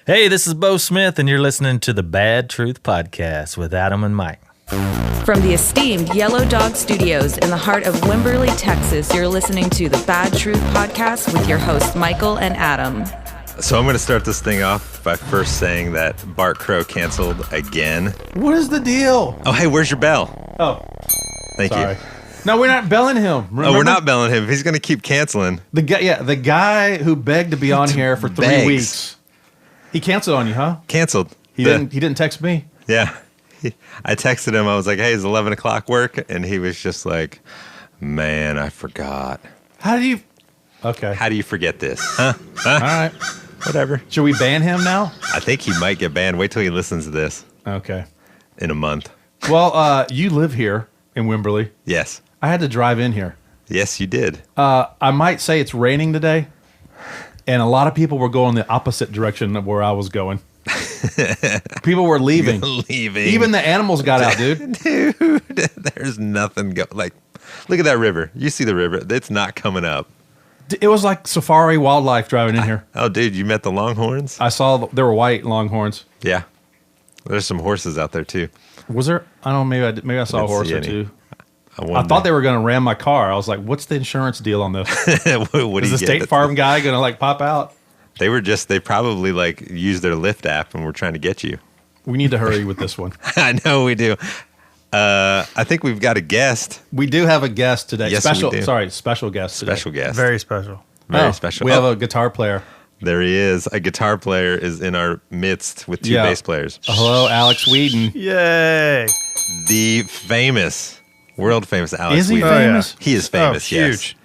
Hey, this is Bo Smith, and you're listening to the Bad Truth Podcast with Adam and Mike. From the esteemed Yellow Dog Studios in the heart of Wimberley, Texas, you're listening to the Bad Truth Podcast with your hosts, Michael and Adam. So I'm going to start this thing off by first saying that Bart Crow canceled again. What is the deal? Oh, hey, where's your bell? Oh, Thank sorry. you. No, we're not belling him. Remember? Oh, we're not belling him. He's going to keep canceling. The guy who begged to be on here for 3 Begs. weeks. He canceled on you, huh? Canceled. He didn't text me. Yeah. I texted him. I was like, hey, is 11 o'clock work? And he was just like, man, I forgot. How do you... Okay. How do you forget this? Huh? All right. Whatever. Should we ban him now? I think he might get banned. Wait till he listens to this Okay. in a month. Well, you live here in Wimberley. Yes. I had to drive in here. Yes, you did. I might say it's raining today, and a lot of people were going the opposite direction of where I was going. People were leaving. Even the animals got out, dude. Dude, there's nothing like, look at that river. You see the river. It's not coming up. It was like safari wildlife driving in here. Oh, dude, you met the longhorns? I saw there were white longhorns. Yeah. There's some horses out there, too. Was there? I don't know. Maybe I saw a didn't horse see or any. two. I thought they were going to ram my car. I was like, what's the insurance deal on this? what do Is you the get? State Farm guy going to like pop out? They probably like used their Lyft app and were trying to get you. We need to hurry with this one. I know we do. I think we've got a guest. We do have a guest today. Yes, special we do. Special guest today. Special guest. Very special. Very special. We have a guitar player. There he is. A guitar player is in our midst with two bass players. Hello, Alex Weeden. Yay. The famous, world famous Alex Is he Weeden. famous? He is famous, yes. Huge.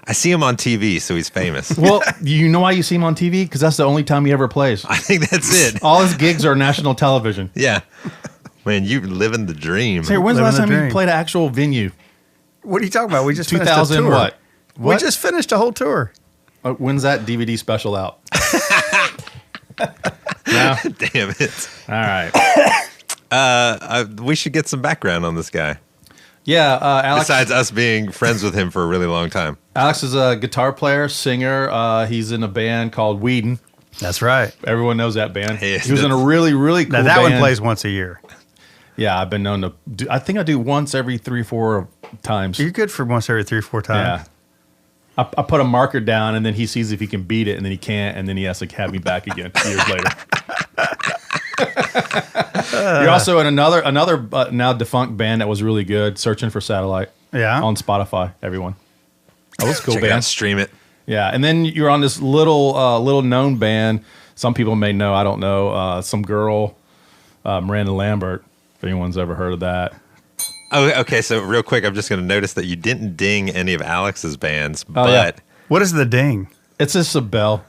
I see him on TV, so he's famous. Well, you know why you see him on TV? Because that's the only time he ever plays. I think that's it. All his gigs are national television. Yeah. Man, you living the dream. Hey, when's the last Living the time you dream. played an actual venue? What are you talking about? We just finished a 2000 tour. what? We just finished a whole tour. When's that DVD special out? No? Damn it. All right. We should get some background on this guy. Yeah, Alex. Besides us being friends with him for a really long time. Alex is a guitar player, singer. He's in a band called Weeden. That's right. Everyone knows that band. Yes, He was in a really, really cool Now, that band. one plays once a year. Yeah, I've been known to do. I think I do once every 3-4 times. You're good for once every 3 or 4 times. Yeah. I put a marker down, and then he sees if he can beat it, and then he can't, and then he has to have me back again years later. You're also in another now defunct band that was really good, Searching for Satellite. Yeah. On Spotify, everyone. That was a cool Check it band. out, stream it. Yeah, and then you're on this little known band. Some people may know, I don't know. Some girl, Miranda Lambert. If anyone's ever heard of that. Oh, okay. So real quick, I'm just going to notice that you didn't ding any of Alex's bands, Oh, but yeah. What is the ding? It's just a bell.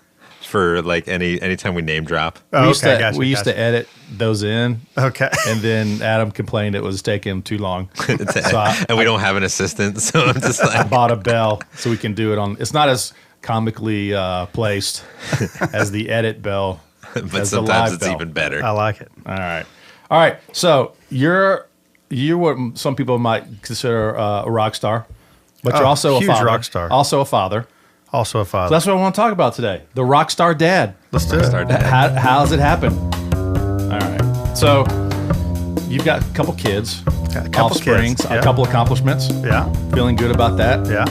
for like anytime we name drop. Oh, We used to edit those in. Okay. And then Adam complained it was taking too long. So And we don't have an assistant, so I'm just I like, bought a bell so we can do it on. It's not as comically placed as the edit bell, but as the sometimes live it's bell. even better. I like it. All right. So you're what some people might consider a rock star, but you're also a huge father. rock star. Also a father. Also a father. So that's what I want to talk about today. The Rockstar Dad. Let's do it. Rockstar Dad. How does it happen? All right. So you've got a couple kids, Got a couple offsprings, kids, yeah. a couple accomplishments. Yeah. Feeling good about that. Yeah.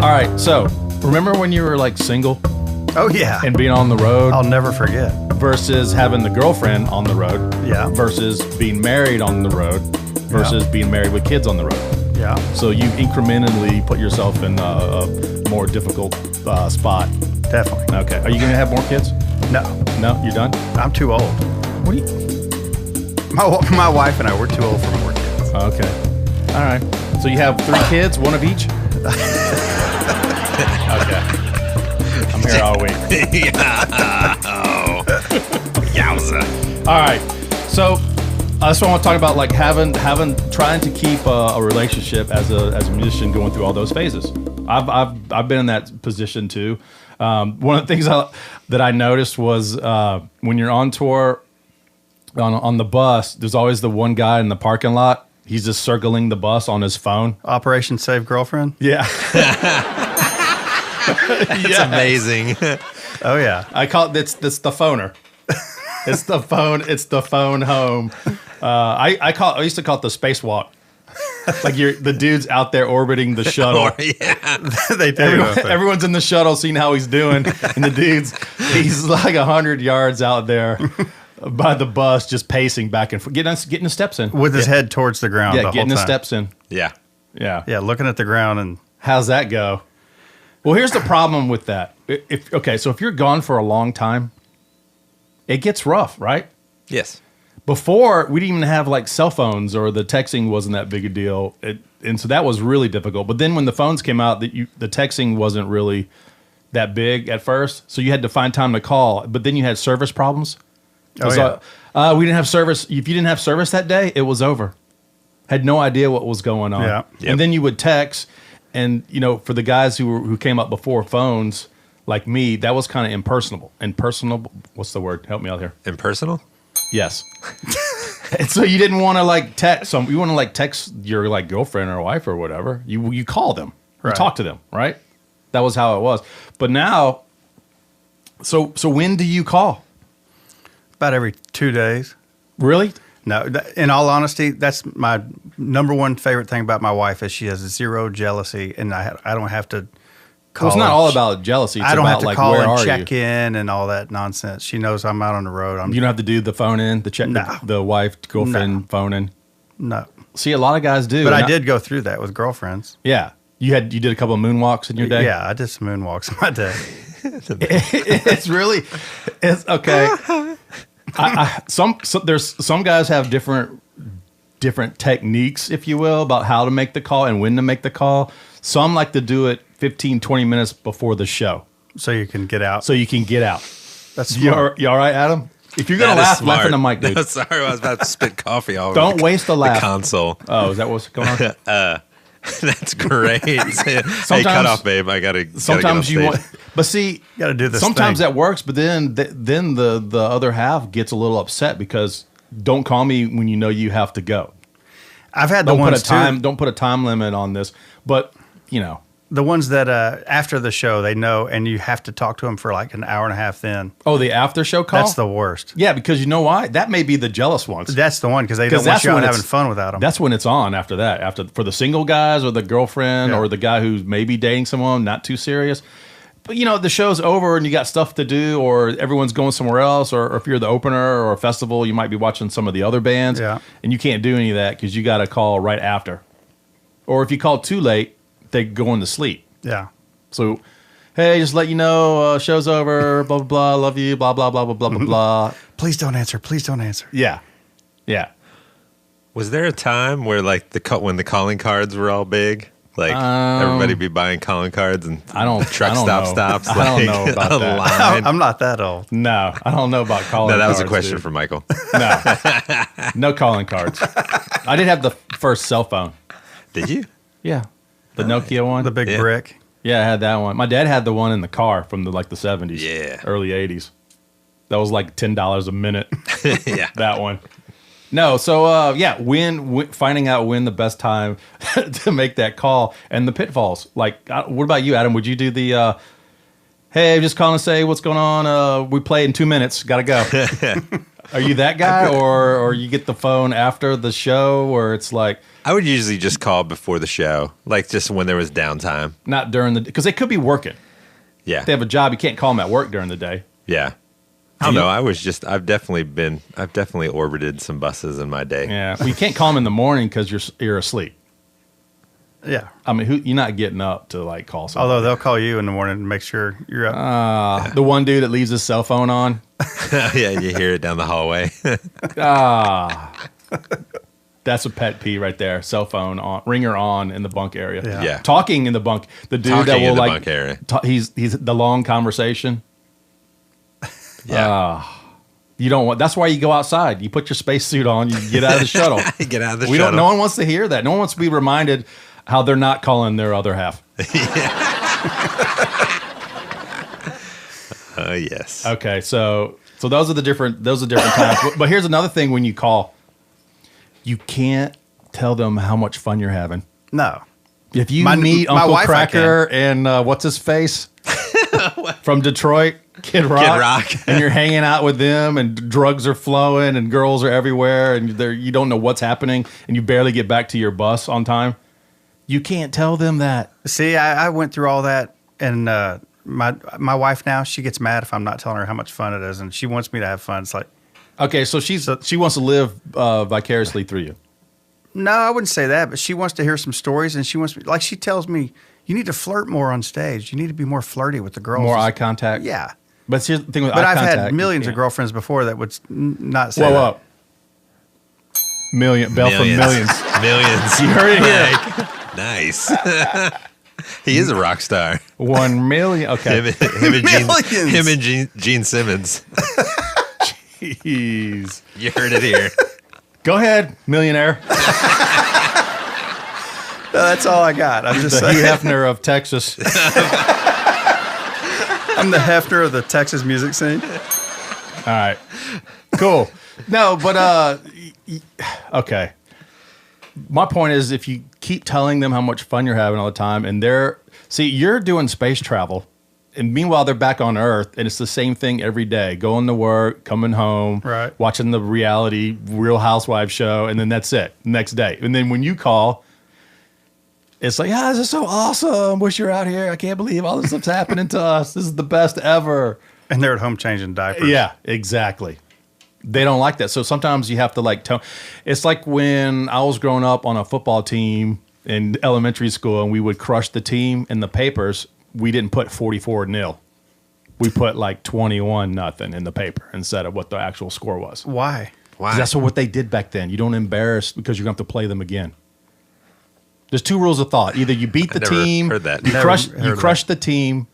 All right. So remember when you were like single Oh, yeah. and being on the road I'll never forget. versus having the girlfriend on the road? Yeah. Versus being married on the road versus being married with kids on the road. Yeah. So you incrementally put yourself in a more difficult spot. Definitely. Okay. Are you going to have more kids? No. No, you're done? I'm too old. What do you? My wife and I, we're too old for more kids. Okay. All right. So you have 3 kids, one of each? Okay. I'm here all week. Yowza. All right. So that's what I want to talk about, like trying to keep a relationship as a musician going through all those phases. I've been in that position too. One of the things that I noticed was when you're on tour on the bus, there's always the one guy in the parking lot. He's just circling the bus on his phone. Operation Save Girlfriend? Yeah. It's amazing. Oh, yeah. I call it, that's the phoner. It's the phone. It's the phone home. I used to call it the spacewalk. Like the dude's out there orbiting the shuttle. They do. Everyone's in the shuttle, seeing how he's doing, and he's like 100 yards out there by the bus, just pacing back and forth, getting his steps in With his head towards the ground. Yeah, the getting whole his time. steps in. Yeah. Yeah, Looking at the ground and how's that go? Well, here's the problem with that. So if you're gone for a long time, it gets rough, right? Yes. Before, we didn't even have like cell phones, or the texting wasn't that big a deal. And so that was really difficult. But then when the phones came out, the texting wasn't really that big at first. So you had to find time to call. But then you had service problems. We didn't have service. If you didn't have service that day, it was over. Had no idea what was going on. Yeah. Yep. And then you would text. And, for the guys who came up before phones, like me, that was kind of impersonal. Impersonal, what's the word? Help me out here. Impersonal? Yes. And so you didn't want to like text you want to like text your like girlfriend or wife or whatever. You call them, or Right. talk to them, right? That was how it was. But now, so when do you call? about every 2 days. Really? No, in all honesty, that's my number one favorite thing about my wife is she has zero jealousy, and I don't have to call. Well, it's not her. all about jealousy. It's I don't about have to like call where and are check you? in and all that nonsense. She knows I'm out on the road. You don't have to do the phone in, the check, No. the wife, girlfriend No. phone in. No, See, a lot of guys do. but and I did go through that with girlfriends. Yeah, you did a couple of moonwalks in your day. Yeah, I did some moonwalks in my day. It's okay. There's some guys have different techniques, if you will, about how to make the call and when to make the call. Some like to do it 15, 20 minutes before the show, So you can get out. so you can get out. That's You smart. all right, Adam? If you're gonna That is laugh, smart. laugh in the mic, dude. No, sorry, I was about to spit coffee all over Don't waste a the laugh. console. Oh, is that what's going on? That's great. Hey, cut Sometimes- off, babe. I gotta. Sometimes gotta you get want, off stage. but see, Gotta do this sometimes thing. that works, but then the other half gets a little upset because don't call me when you know you have to go. I've had the Don't ones too. Don't put a time limit on this, but The ones that after the show they know, and you have to talk to them for like an hour and a half. Then Oh, the after show call. that's the worst. Yeah, because you know why? That may be the jealous ones. That's the one because they don't want that's you when out it's- having fun without them. That's when it's on after that. After for the single guys or the girlfriend Yeah. or the guy who's maybe dating someone, not too serious. But the show's over and you got stuff to do, or everyone's going somewhere else, or if you're the opener or a festival, you might be watching some of the other bands, Yeah. and you can't do any of that because you got to call right after. Or if you call too late, they go into sleep. Yeah. So, hey, just let you know, show's over, blah, blah, blah, love you, blah, blah, blah, blah, blah, blah, blah. Please don't answer. Please don't answer. Yeah. Yeah. Was there a time where like when the calling cards were all big? Like everybody be buying calling cards and I don't truck I don't stop know. stops. I don't like, know about a that. line. I'm not that old. No, I don't know about calling No, that cards. was a question dude. for Michael. No. No calling cards. I did have the first cell phone. Did you? Yeah. The Nokia one. The big Yeah. brick. Yeah, I had that one. My dad had the one in the car from the 70s. Yeah. Early 80s. That was like $10 a minute. Yeah. That one. No, so when finding out when the best time to make that call and the pitfalls. Like, what about you, Adam? Would you do the, hey, I'm just calling to say what's going on? We play in 2 minutes. Got to go. Are you that guy, or you get the phone after the show, or it's like I would usually just call before the show, like just when there was downtime. not during the because they could be working. Yeah. If they have a job, you can't call them at work during the day. Yeah. I don't know. I've definitely orbited some buses in my day. Yeah, well, you can't call them in the morning because you're asleep. Yeah. I mean, you're not getting up to like call someone. Although they'll call you in the morning to make sure you're up. The one dude that leaves his cell phone on. Yeah, you hear it down the hallway. That's a pet peeve right there. Cell phone on, ringer on in the bunk area. Yeah. Yeah. Talking in the bunk. The dude Talking that will in the like bunk area. He's the long conversation. Yeah. You don't want. That's why you go outside. You put your spacesuit on. You get out of the shuttle. Get out of the We don't. shuttle. No one wants to hear that. No one wants to be reminded how they're not calling their other half. Yes. Okay, so those are the different times. But here's another thing: when you call, you can't tell them how much fun you're having. No. If you My- meet my Uncle wife, I Cracker and what's his face, from Detroit, Kid Rock. Kid Rock. And you're hanging out with them, and drugs are flowing, and girls are everywhere, and you don't know what's happening, and you barely get back to your bus on time. You can't tell them that. See, I went through all that, and my wife now, she gets mad if I'm not telling her how much fun it is, and she wants me to have fun. It's like, okay, so she wants to live vicariously through you. no, I wouldn't say that, but she wants to hear some stories, and she wants me, like she tells me, you need to flirt more on stage. You need to be more flirty with the girls. More eye contact. Yeah. But here's the thing with But eye I've contact. had millions of girlfriends before that would not say that. Whoa. Bell from Millions. Millions. You heard it here. Nice. He is a rock star. 1 million. Okay. Him and Gene Simmons. Jeez. You heard it here. Go ahead, millionaire. No, that's all I got. I'm just The Hugh saying. Hefner of Texas. I'm the Hefner of the Texas music scene. All right. Cool. No, but okay. My point is, if you keep telling them how much fun you're having all the time, and you're doing space travel, and meanwhile they're back on Earth, and it's the same thing every day: going to work, coming home, right, watching the reality Real Housewives show, and then that's it. Next day, and then when you call, it's like, this is so awesome. Wish you're out here. I can't believe all this stuff's happening to us. This is the best ever. And they're at home changing diapers. Yeah, exactly. They don't like that. So sometimes you have to tell. It's like when I was growing up on a football team in elementary school, and we would crush the team in the papers. We didn't put 44-0. We put 21-0 in the paper instead of what the actual score was. Why? 'Cause that's what they did back then. You don't embarrass because you're going to have to play them again. There's two rules of thought. Either you beat the team, heard that. you crush the team,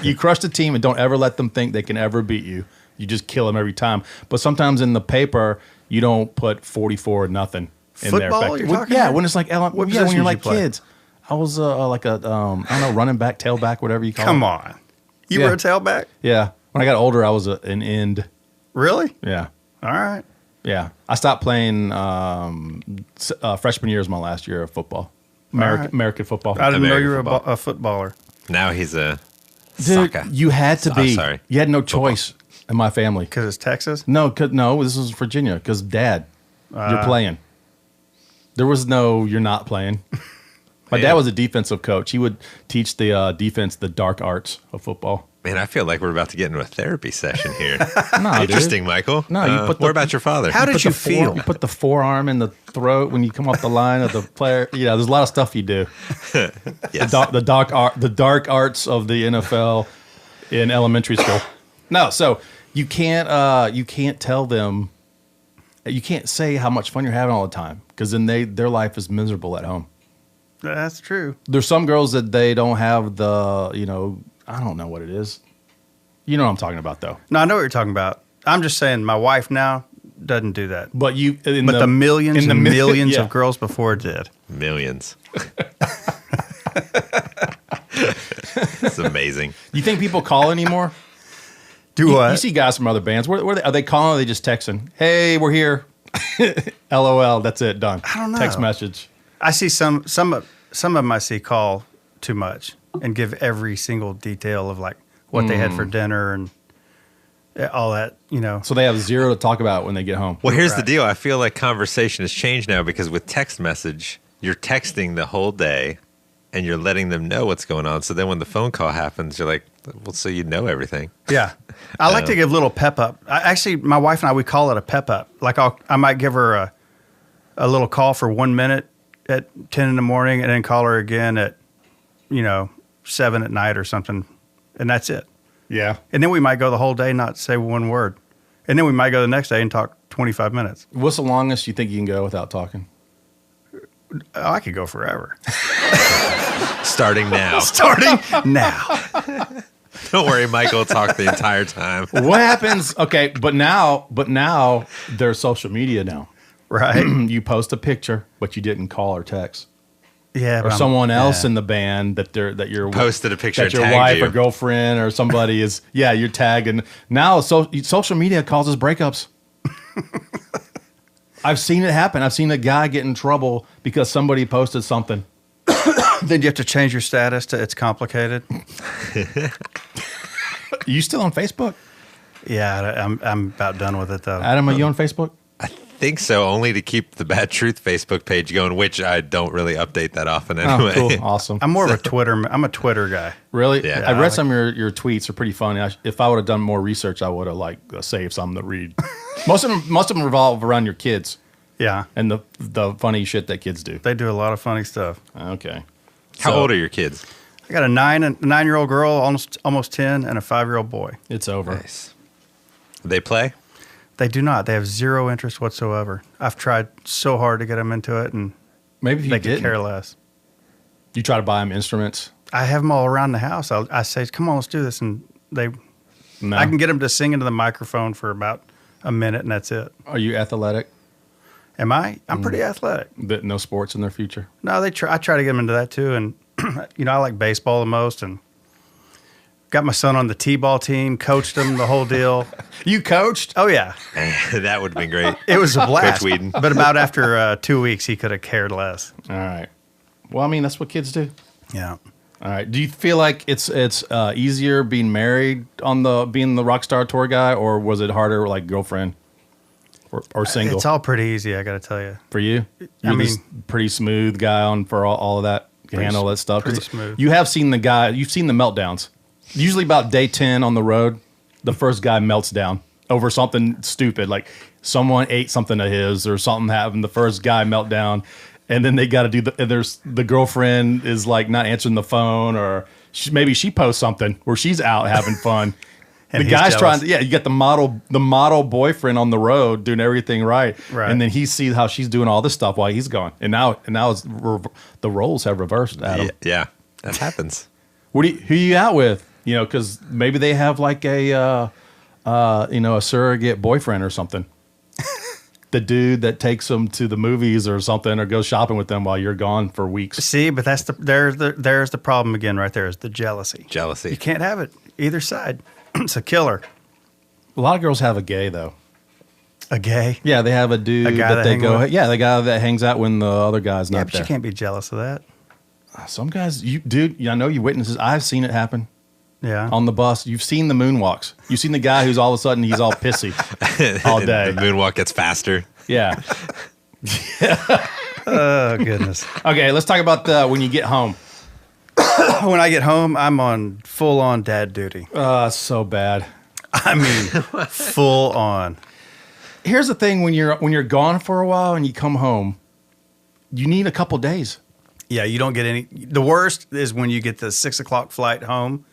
you crush the team, and don't ever let them think they can ever beat you. You just kill them every time. But sometimes in the paper, you don't put 44-0 in there. Football, you're talking Yeah, about? when it's when position you're did you play? kids. I was I don't know, running back, tailback, whatever you call it. Come on. You were a tailback? Yeah. When I got older, I was an end. Really? Yeah. All right. Yeah. I stopped playing freshman year was my last year of football. American football. I didn't know you were American a footballer. Now he's a Dude, soccer. you had to be. sorry. You had no choice in my family. Because it's Texas? No, this was Virginia. Because Dad, you're playing. There was no, you're not playing. My dad was a defensive coach. He would teach the defense the dark arts of football. Man, I feel like we're about to get into a therapy session here. No, Interesting, Michael. No, you put what about your father? How did you feel? You put the forearm in the throat when you come off the line of the player. Yeah, there's a lot of stuff you do. Yes. The dark arts of the NFL in elementary school. No, so you can't tell them. You can't say how much fun you're having all the time because then their life is miserable at home. That's true. There's some girls that they don't have the, I don't know what it is. You know what I'm talking about, though. No, I know what you're talking about. I'm just saying my wife now doesn't do that. But the millions and millions of girls before did. Millions. It's amazing. You think people call anymore? Do what? You see guys from other bands. Are they calling or are they just texting? Hey, we're here. LOL. That's it. Done. I don't know. Text message. I see some of them I see call too much and give every single detail of what they had for dinner and all that, So they have zero to talk about when they get home. Well, here's the Right. deal. I feel like conversation has changed now because with text message, you're texting the whole day and you're letting them know what's going on. So then when the phone call happens, you're like, well, so you know everything. Yeah. I like to give little pep up. Actually, my wife and I, we call it a pep up. I might give her a little call for 1 minute at 10 in the morning and then call her again at, 7 at night or something. And that's it. Yeah. And then we might go the whole day, not say one word. And then we might go the next day and talk 25 minutes. What's the longest you think you can go without talking? Oh, I could go forever. Starting now. Starting now. Don't worry, Michael will talk the entire time. What happens? Okay, but now there's social media now. Right. You post a picture, but you didn't call or text. Yeah. Or someone else in the band that you're Posted a picture that and your tagged wife you. or girlfriend or somebody is you're tagged, and now social media causes breakups. I've seen it happen. I've seen a guy get in trouble because somebody posted something. Then you have to change your status to it's complicated. You still on Facebook? Yeah, I'm about done with it though. Adam, are you on Facebook? I think so, only to keep the Bad Truth Facebook page going, which I don't really update that often anyway. Oh, cool. Awesome. I'm more of a I'm a Twitter guy. Really? Yeah. I read some of your tweets are pretty funny. If I would have done more research, I would have saved some to read. Most of them revolve around your kids Yeah, and the funny shit that kids do. they do a lot of funny stuff. Okay. How So, old are your kids? I got a 9-year-old girl, almost 10, and a 5-year-old boy. It's over. Nice. They play? They do not. They have zero interest whatsoever. I've tried so hard to get them into it, and Maybe if you they could didn't. care less. You try to buy them instruments. I have them all around the house. I say, "Come on, let's do this," and No. I can get them to sing into the microphone for about a minute, and that's it. Are you athletic? Am I? I'm pretty athletic. No sports in their future? No, I try to get them into that too, and I like baseball the most, and got my son on the t-ball team, coached him the whole deal. You coached? Oh yeah, That would have been great. it was a blast. Coach Weeden. But about after 2 weeks, he could have cared less. All right. Well, I mean, that's what kids do. Yeah. All right. Do you feel like it's easier being married being the Rockstar tour guy, or was it harder like girlfriend or single? It's all pretty easy, I got to tell you. For you? You're this pretty smooth guy for all of that, can handle that stuff. 'Cause pretty smooth. You have seen you've seen the meltdowns. Usually about day 10 on the road, the first guy melts down over something stupid, like someone ate something of his or something happened. The first guy melt down, and then they got to do the girlfriend is like not answering the phone, or maybe she posts something where she's out having fun. And the he's guy's jealous. you get the model boyfriend on the road doing everything right. And then he sees how she's doing all this stuff while he's gone, and now the roles have reversed. Adam, Yeah, that happens. who are you out with? Because maybe they have like a surrogate boyfriend or something. The dude that takes them to the movies or something, or goes shopping with them while you're gone for weeks. See, but there's the problem again right there is the jealousy. Jealousy. You can't have it either side. It's a killer. A lot of girls have a gay though. A gay. Yeah, they have a dude A guy that they they hang go. with? Yeah, the guy that hangs out when the other guy's Yeah, not but there. you can't be jealous of that. Some guys, I know you witnesses. I've seen it happen. Yeah. On the bus, you've seen the moonwalks. You've seen the guy who's all of a sudden he's all pissy all day. The moonwalk gets faster. Yeah. Oh goodness. Okay, let's talk about when you get home. When I get home, I'm on full on dad duty. So bad. I mean, full on. Here's the thing: when you're gone for a while and you come home, you need a couple days. Yeah, you don't get any. The worst is when you get the 6 o'clock flight home,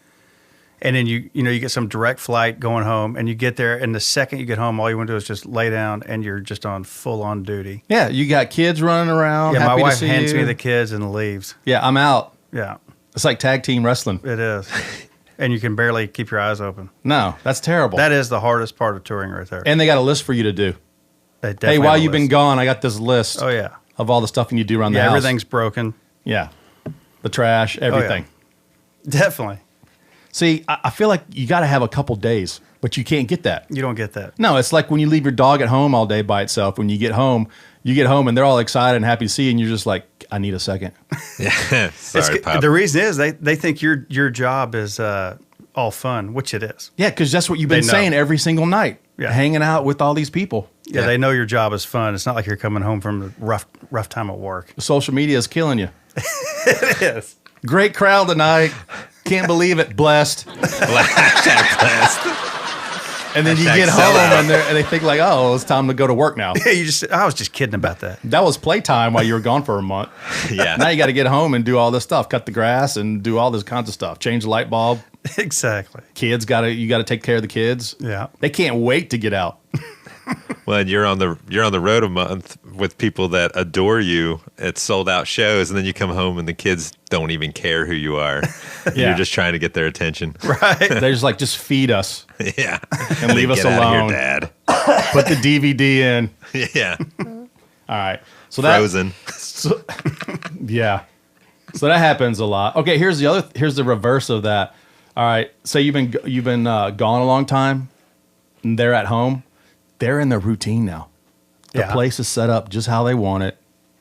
and then you get some direct flight going home, and you get there, and the second you get home, all you want to do is just lay down, and you're just on full on duty. Yeah, you got kids running around. Yeah, my happy to wife see hands you. me the kids and leaves. Yeah, I'm out. Yeah, It's like tag team wrestling. it is, and you can barely keep your eyes open. No, that's terrible. That is the hardest part of touring right there. And they got a list for you to do. They Hey, definitely while have a you've been list. gone, I got this list Oh yeah, of all the stuff you need to do around the yeah. house. Everything's broken. Yeah, the trash, everything. Definitely, See, I feel like you got to have a couple days, but you can't get that. you don't get that. No, it's like when you leave your dog at home all day by itself. When you get home and they're all excited and happy to see you, and you're just like, I need a second. Yeah. Sorry, Pop. The reason is they think your job is all fun, which it is. Yeah, because that's what you've been They know. saying every single night, Yeah. hanging out with all these people. Yeah, Yeah. they know your job is fun. It's not like you're coming home from a rough time at work. Social media is killing you. It is. Great crowd tonight. Can't believe it. Blessed. Hashtag blessed. And then you Hashtag get home sellout. and they think like, oh, it's time to go to work now. Yeah, I was just kidding about that. That was playtime while you were gone for a month. Yeah. Now you got to get home and do all this stuff, cut the grass and do all this kinds of stuff, change the light bulb. Exactly. Kids you got to take care of the kids. Yeah. They can't wait to get out. Well, and you're on the road a month with people that adore you at sold out shows, and then you come home and the kids don't even care who you are. Yeah. You're just trying to get their attention. Right. They're just like, just feed us, Yeah. And leave us Get out of alone. here, Dad. put the DVD in. Yeah. All right. So that, Frozen. So, yeah. So that happens a lot. Okay, here's the reverse of that. All right. Say you've been gone a long time, and they're at home. They're in their routine now. The Yeah. place is set up just how they want it.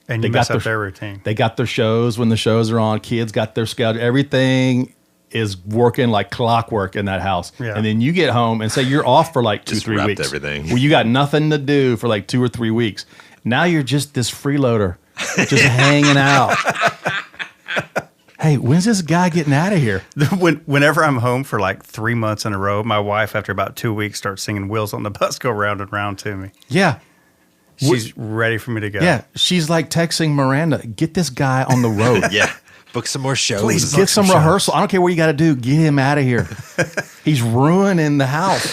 And They you got mess up their- their routine. They got their shows when the shows are on. Kids got their schedule. Everything is working like clockwork in that house. Yeah. And then you get home and say you're off for like 2-3 Disrupt weeks. everything. Well, you got nothing to do for like 2 or 3 weeks. Now you're just this freeloader, just hanging out. Hey, when's this guy getting out of here? Whenever I'm home for like 3 months in a row, my wife, after about 2 weeks, starts singing "Wheels on the Bus Go Round and Round" to me. Yeah. She's ready for me to go. Yeah. She's like texting Miranda, get this guy on the road. Yeah. Book some more shows. Please Get some rehearsal. I don't care what you got to do. Get him out of here. He's ruining the house.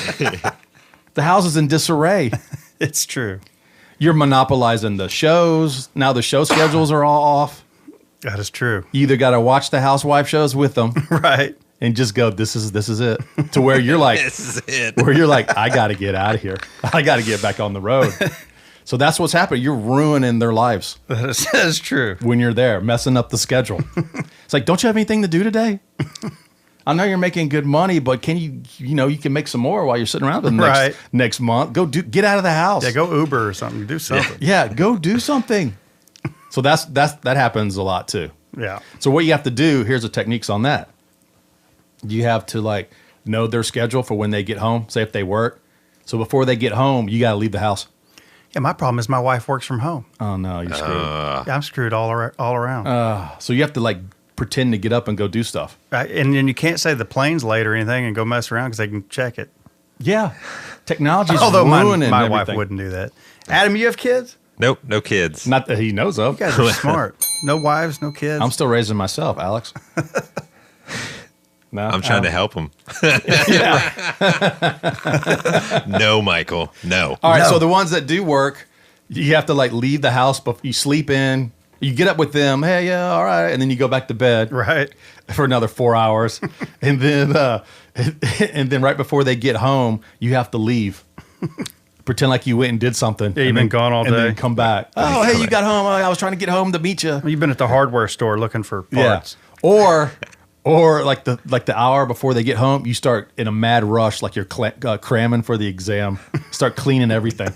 The house is in disarray. It's true. You're monopolizing the shows. Now the show schedules are all off. That is true. You either got to watch the housewife shows with them Right. and just go, this is it. To where you're like, This is it. where you're like, I got to get out of here. I got to get back on the road. So that's what's happening. You're ruining their lives That is true. when you're there, messing up the schedule. It's like, don't you have anything to do today? I know you're making good money, but can you can make some more while you're sitting around the Right. next month. Get out of the house. Yeah, go Uber or something. Do something. Yeah, go do something. So that happens a lot too. Yeah. So what you have to do, here's the techniques on that. You have to like know their schedule for when they get home, say if they work. So before they get home, you got to leave the house. Yeah, my problem is my wife works from home. Oh no, you're screwed. Yeah, I'm screwed all around. So you have to like pretend to get up and go do stuff. And then you can't say the plane's late or anything and go mess around because they can check it. Yeah. Technology's Although ruining my everything. wife wouldn't do that. Adam, you have kids? Nope, no kids. Not that he knows of. You guys are smart. No wives, no kids. I'm still raising myself, Alex. No, I'm trying to help him. No, Michael. No. All right, No. so the ones that do work, you have to like leave the house, but you sleep in. You get up with them. Hey, yeah, all right, and then you go back to bed Right. for another 4 hours, and then right before they get home, you have to leave. Pretend like you went and did something. Yeah, you've and been then- gone all and then day. come back. Oh, hey, you got home. I was trying to get home to meet you. You've been at the hardware store looking for parts. Yeah. Or like the hour before they get home, you start in a mad rush, like you're cramming for the exam. Start cleaning everything,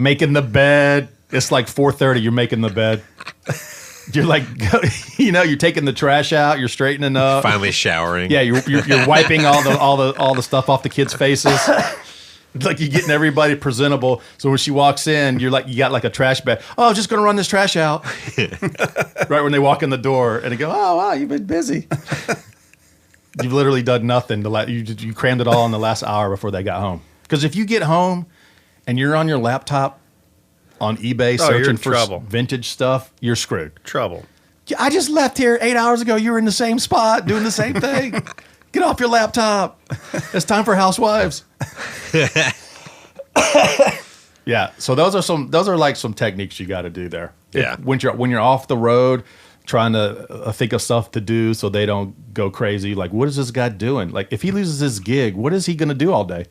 making the bed. It's like 4:30. You're making the bed. You're like, you're taking the trash out. You're straightening up. Finally showering. Yeah, you're wiping all the stuff off the kids' faces. It's like you're getting everybody presentable. So when she walks in, you got like a trash bag. Oh, I'm just gonna run this trash out. Right when they walk in the door, and they go, "Oh wow, you've been busy." You've literally done nothing. You crammed it all in the last hour before they got home. Because if you get home and you're on your laptop on eBay Oh, you're searching in for trouble. vintage stuff, you're screwed. Trouble. I just left here 8 hours ago. You were in the same spot doing the same thing. Get off your laptop. It's time for housewives. Yeah. So those are like some techniques you got to do there. Yeah. When you're off the road, trying to think of stuff to do so they don't go crazy. Like, what is this guy doing? Like, if he loses his gig, what is he going to do all day?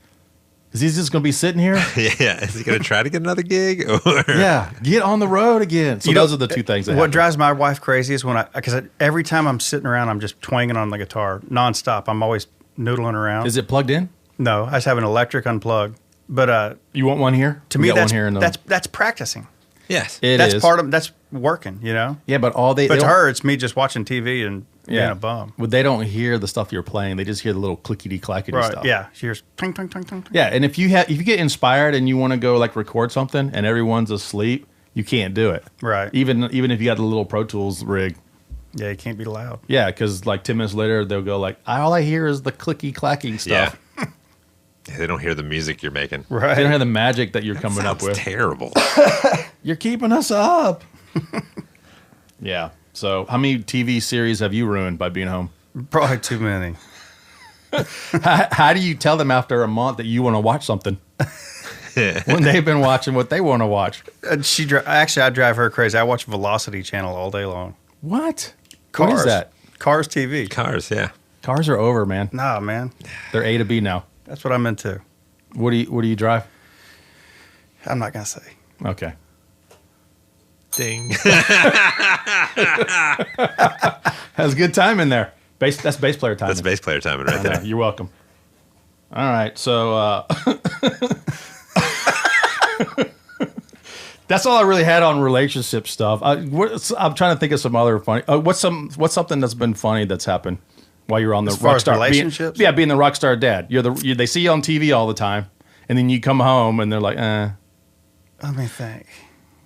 Is he just going to be sitting here? Yeah. Is he going to try to get another gig? Or Yeah. Get on the road again. So those are the two things that What happen. drives my wife crazy is because every time I'm sitting around, I'm just twanging on the guitar nonstop. I'm always noodling around. Is it plugged in? No, I just have an electric unplugged. But You want one here? to We me, got that's one here in the, that's practicing. Yes. It is. That's working. Yeah, but all they But they to don't- her, it's me just watching TV and being a bum. But they don't hear the stuff you're playing. They just hear the little clickety clackety Right? stuff. Yeah. She hears ting ting ting ting. ting. Yeah, and if you get inspired and you want to go like record something and everyone's asleep, you can't do it. Right. Even if you got the little Pro Tools rig. Yeah, you can't be loud. Yeah, because like 10 minutes later they'll go like, all I hear is the clicky clacking stuff. Yeah. They don't hear the music you're making. Right. They don't have the magic that you're coming up Sounds with. terrible. You're keeping us up. Yeah. So how many TV series have you ruined by being home? Probably too many. How do you tell them after a month that you want to watch something when they've been watching what they want to watch? Actually, I drive her crazy. I watch Velocity Channel all day long. What? Cars. What is that? Cars TV. Cars, yeah. Cars are over, man. Nah, man. They're A to B now. That's what I'm into. What do you drive? I'm not gonna say. Okay. Ding. Has a good time in there. That's bass player time. That's bass player timing right there. You're welcome. All right, so that's all I really had on relationship stuff. I'm trying to think of some other funny. What's something that's been funny that's happened while you're on the As far as Rockstar relationships? being the Rockstar Dad. They see you on TV all the time, and then you come home and they're like, Let me think.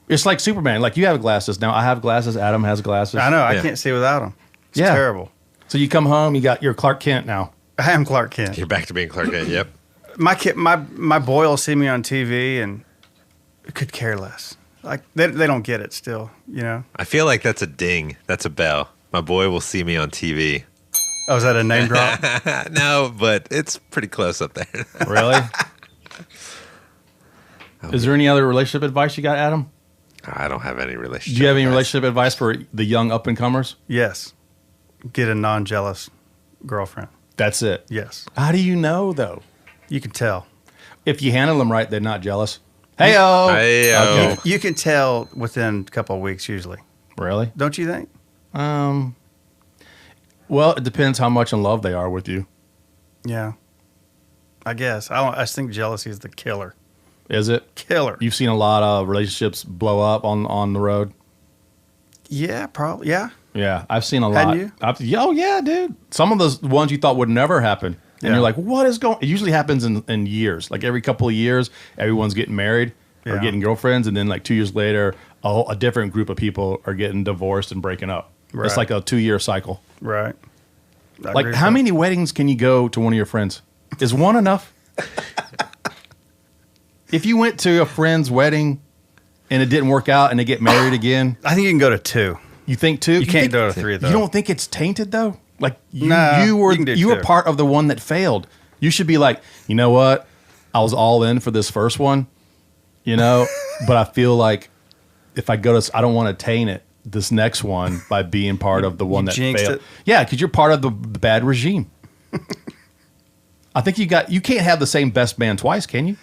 It's like Superman. Like you have glasses now. I have glasses. Adam has glasses. I know. I can't see without them. It's terrible. So you come home, you're Clark Kent now. I am Clark Kent. You're back to being Clark Kent. Yep. My boy will see me on TV and could care less. Like they don't get it still, you know. I feel like that's a ding. That's a bell. My boy will see me on TV. Oh, is that a name drop? No, but it's pretty close up there. Really? Is there any other relationship advice you got, Adam? I don't have any relationship. Do you have any advice. relationship advice for the young up and comers? Yes. Get a non-jealous girlfriend. That's it. Yes. How do you know though? You can tell. If you handle them right, they're not jealous. Hey-o. Hey-o. Okay. You can tell within a couple of weeks usually. Really? Don't you think? Well, it depends how much in love they are with you. Yeah. I guess. I just think jealousy is the killer. Is it? Killer. You've seen a lot of relationships blow up on the road. Yeah, probably. Yeah. Yeah, I've seen a lot. Hadn't you? Oh yeah, dude. Some of those ones you thought would never happen, and Yeah. you're like, "What is going?" It usually happens in years. Like every couple of years, everyone's getting married or Yeah. getting girlfriends, and then like 2 years later, a different group of people are getting divorced and breaking up. Right. It's like a 2-year cycle. Right. I Like, agree with how that. many weddings can you go to one of your friends? Is one enough? If you went to a friend's wedding and it didn't work out and they get married again, I think you can go to 2. you think two? You can't think, go to 3 though. You don't think it's tainted though? Like No, you were you can do you were 2. part of the one that failed. You should be like, you know what? I was all in for this first one, you know, but I feel like if I go to, I don't want to taint it this next one by being part of the one that jinxed failed. it. Yeah, because you're part of the bad regime. I think you can't have the same best man twice, can you?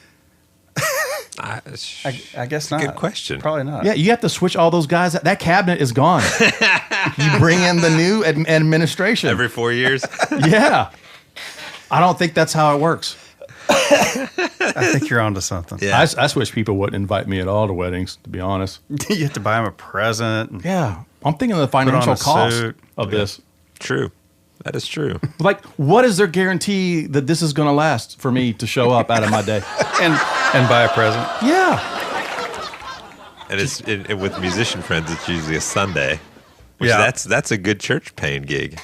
I guess not. Good question. Probably not. Yeah, you have to switch all those guys. That cabinet is gone. You bring in the new administration. Every 4 years. Yeah. I don't think that's how it works. I think you're onto something. Yeah. I just wish people wouldn't invite me at all to weddings, to be honest. You have to buy them a present. And Yeah. I'm thinking of the financial a cost suit. of this. True. That is true. Like, what is their guarantee that this is going to last for me to show up out of my day? and buy a present. Yeah. And it's with musician friends, it's usually a Sunday. Which Yeah. that's a good church paying gig.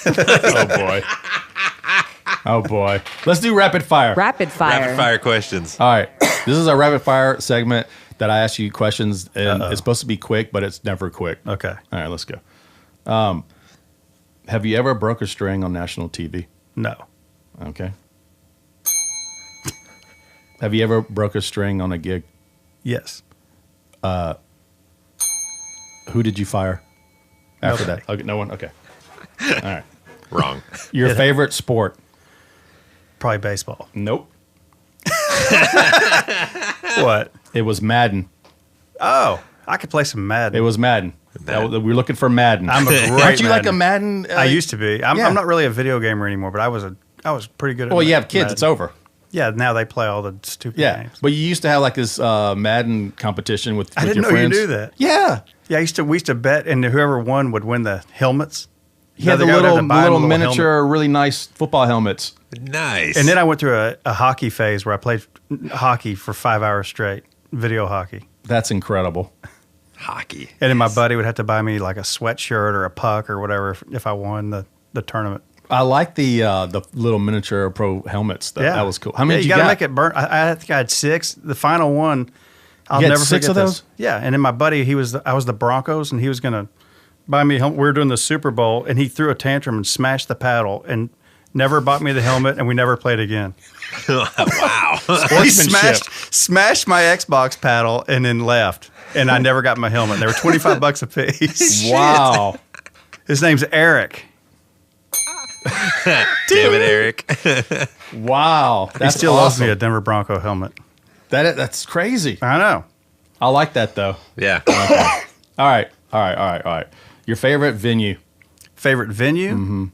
Oh, boy. Oh, boy. Let's do rapid fire. Rapid fire. Rapid fire questions. All right. This is our rapid fire segment that I ask you questions, and it's supposed to be quick, but it's never quick. Okay. All right, let's go. Have you ever broke a string on national TV? No. Okay. Have you ever broke a string on a gig? Yes. Who did you fire after Nobody. that? Okay, no one? Okay. All right. Wrong. Your favorite sport? Probably baseball. Nope. What? It was Madden. Oh, I could play some Madden. It was Madden. We were looking for Madden. I'm a great Aren't you like a Madden. Madden? I used to be. I'm yeah. not really a video gamer anymore, but I was pretty good at Well, you have kids. Madden. It's over. Yeah, now they play all the stupid Yeah. games. But you used to have like this Madden competition with I didn't your know friends. you knew that. Yeah. Yeah, we used to bet, and whoever won would win the helmets. He had the other guy would have little, to buy him a little little miniature, really nice football helmets. Nice. And then I went through a hockey phase where I played hockey for 5 hours straight, video hockey. That's incredible. hockey. And then my buddy would have to buy me like a sweatshirt or a puck or whatever if I won the tournament. I like the little miniature pro helmets. Though. Yeah, That was cool. How many you did you gotta got? make it burn. I think I had 6. The final one, I'll You had never 6 forget of this. those? Yeah, and then my buddy, I was the Broncos, and he was gonna buy me a helmet. We were doing the Super Bowl, and he threw a tantrum and smashed the paddle, and never bought me the helmet, and we never played again. Wow. He Sportsmanship. smashed my Xbox paddle and then left, and I never got my helmet. They were $25 a piece. Wow. His name's Eric. Damn it, Eric. Wow. He That's still owes me awesome. a Denver Bronco helmet. That's crazy. I know. I like that though. Yeah. All right. Your favorite venue? Favorite venue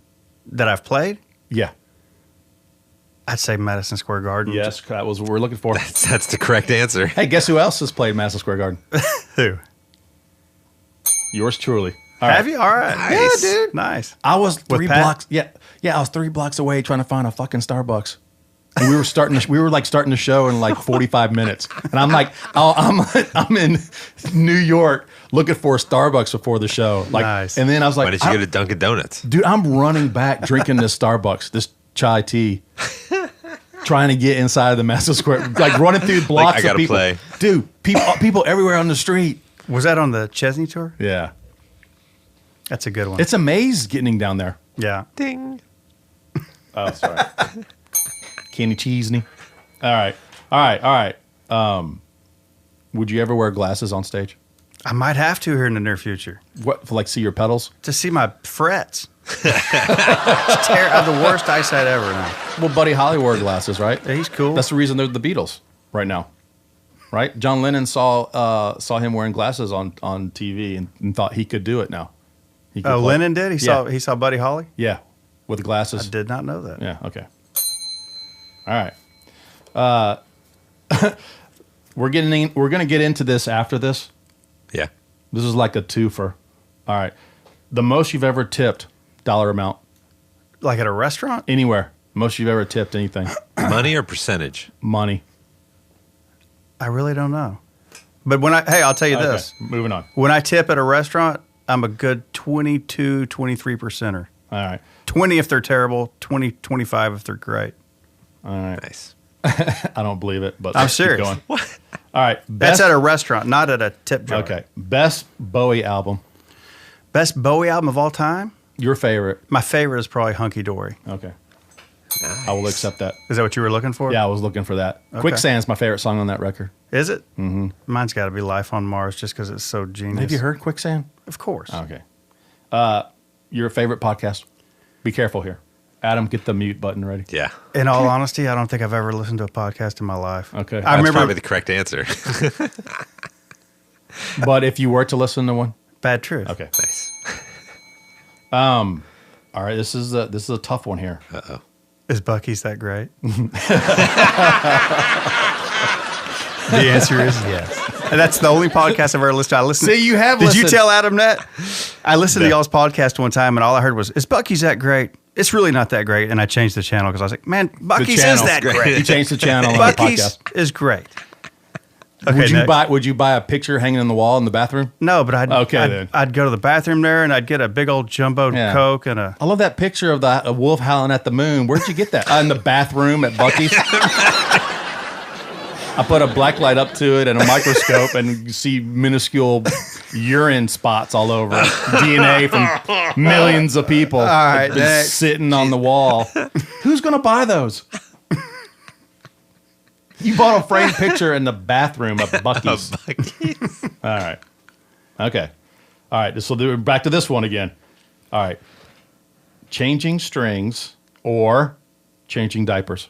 that I've played? Yeah. I'd say Madison Square Garden. Yes, that was what we're looking for. That's the correct answer. Hey, guess who else has played Madison Square Garden? Who? Yours truly. Have you? All right. Nice. Yeah, dude. Nice. I was three Pat? blocks. Yeah, I was 3 blocks away trying to find a fucking Starbucks. And we were starting the show in like 45 minutes. And I'm like, I'm in New York looking for a Starbucks before the show. Like, Nice. And then I was like, Why did you go to Dunkin' Donuts? dude, I'm running back drinking this Starbucks, this chai tea, trying to get inside of the Madison Square, like running through blocks I gotta of people. play. Dude, people everywhere on the street. Was that on the Chesney tour? Yeah. That's a good one. It's a maze getting down there. yeah. Ding. Oh, sorry. Kenny Cheesney. All right. Would you ever wear glasses on stage? I might have to here in the near future What, for like see your pedals? to see my frets. I have the worst eyesight ever now. Well, Buddy Holly wore glasses, right? Yeah, he's cool. That's the reason they're the Beatles right now, right? John Lennon saw him wearing glasses on TV and thought he could do it now. He could Oh, play. Lennon did? He saw Buddy Holly? Yeah, with glasses. I did not know that. Yeah. Okay. All right. We're gonna get into this after this. Yeah. This is like a twofer. All right. The most you've ever tipped, dollar amount, Like at a restaurant? anywhere. Most you've ever tipped anything, Money or percentage? money. I really don't know. But I'll tell you this. Okay, moving on. When I tip at a restaurant, I'm a good 22, 23%er. All right. 20 if they're terrible, 20, 25 if they're great. All right. Nice. I don't believe it, but I'm let's keep serious. going. All right. That's at a restaurant, not at a tip jar. Okay. Best Bowie album. Best Bowie album of all time? Your favorite. My favorite is probably Hunky Dory. Okay. Nice. I will accept that. Is that what you were looking for? Yeah, I was looking for that. Okay. Quicksand's my favorite song on that record. Is it? Mm-hmm. Mine's got to be Life on Mars just because it's so genius. Have you heard Quicksand? Of course. Okay. Your favorite podcast? Be careful here. Adam, get the mute button ready. Yeah. In all honesty, I don't think I've ever listened to a podcast in my life. Okay. I That's remember probably the correct answer. But if you were to listen to one, Bad Truth. okay. Nice. All right. This is a tough one here. Uh-oh. Is Bucky's that great? The answer is yes. And that's the only podcast I've ever listened to. I listened. See, you have Did you listened. tell Adam that? I listened to No. y'all's podcast one time, and all I heard was, "Is Bucky's that great?" It's really not that great, and I changed the channel because I was like, "Man, Bucky's is channel's that great. great. You changed the channel on the Bucky's podcast. is great." Okay, Would you buy a picture hanging on the wall in the bathroom? No, but then. I'd go to the bathroom there, and I'd get a big old jumbo Yeah. Coke and a. I love that picture of a wolf howling at the moon. Where'd you get that? In the bathroom at Bucky's. I put a black light up to it and a microscope, and you see minuscule urine spots all over it. DNA from millions of people right, have been next. sitting on the wall. Who's going to buy those? You bought a framed picture in the bathroom of Bucky's. All right. Okay. All right. This will do. Back to this one again. All right. Changing strings or changing diapers.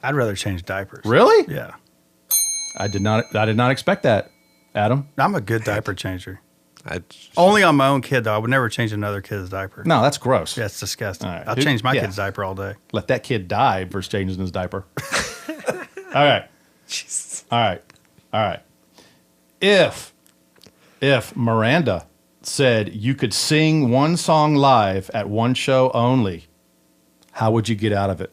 I'd rather change diapers. Really? Yeah, I did not expect that, Adam. I'm a good diaper changer. I, Only on my own kid though. I would never change another kid's diaper. No, that's gross. Yeah, it's disgusting. All right. I'll Dude, change my yeah. kid's diaper all day. Let that kid die versus changing his diaper. All right. All right. All right. If Miranda said you could sing one song live at one show only, how would you get out of it?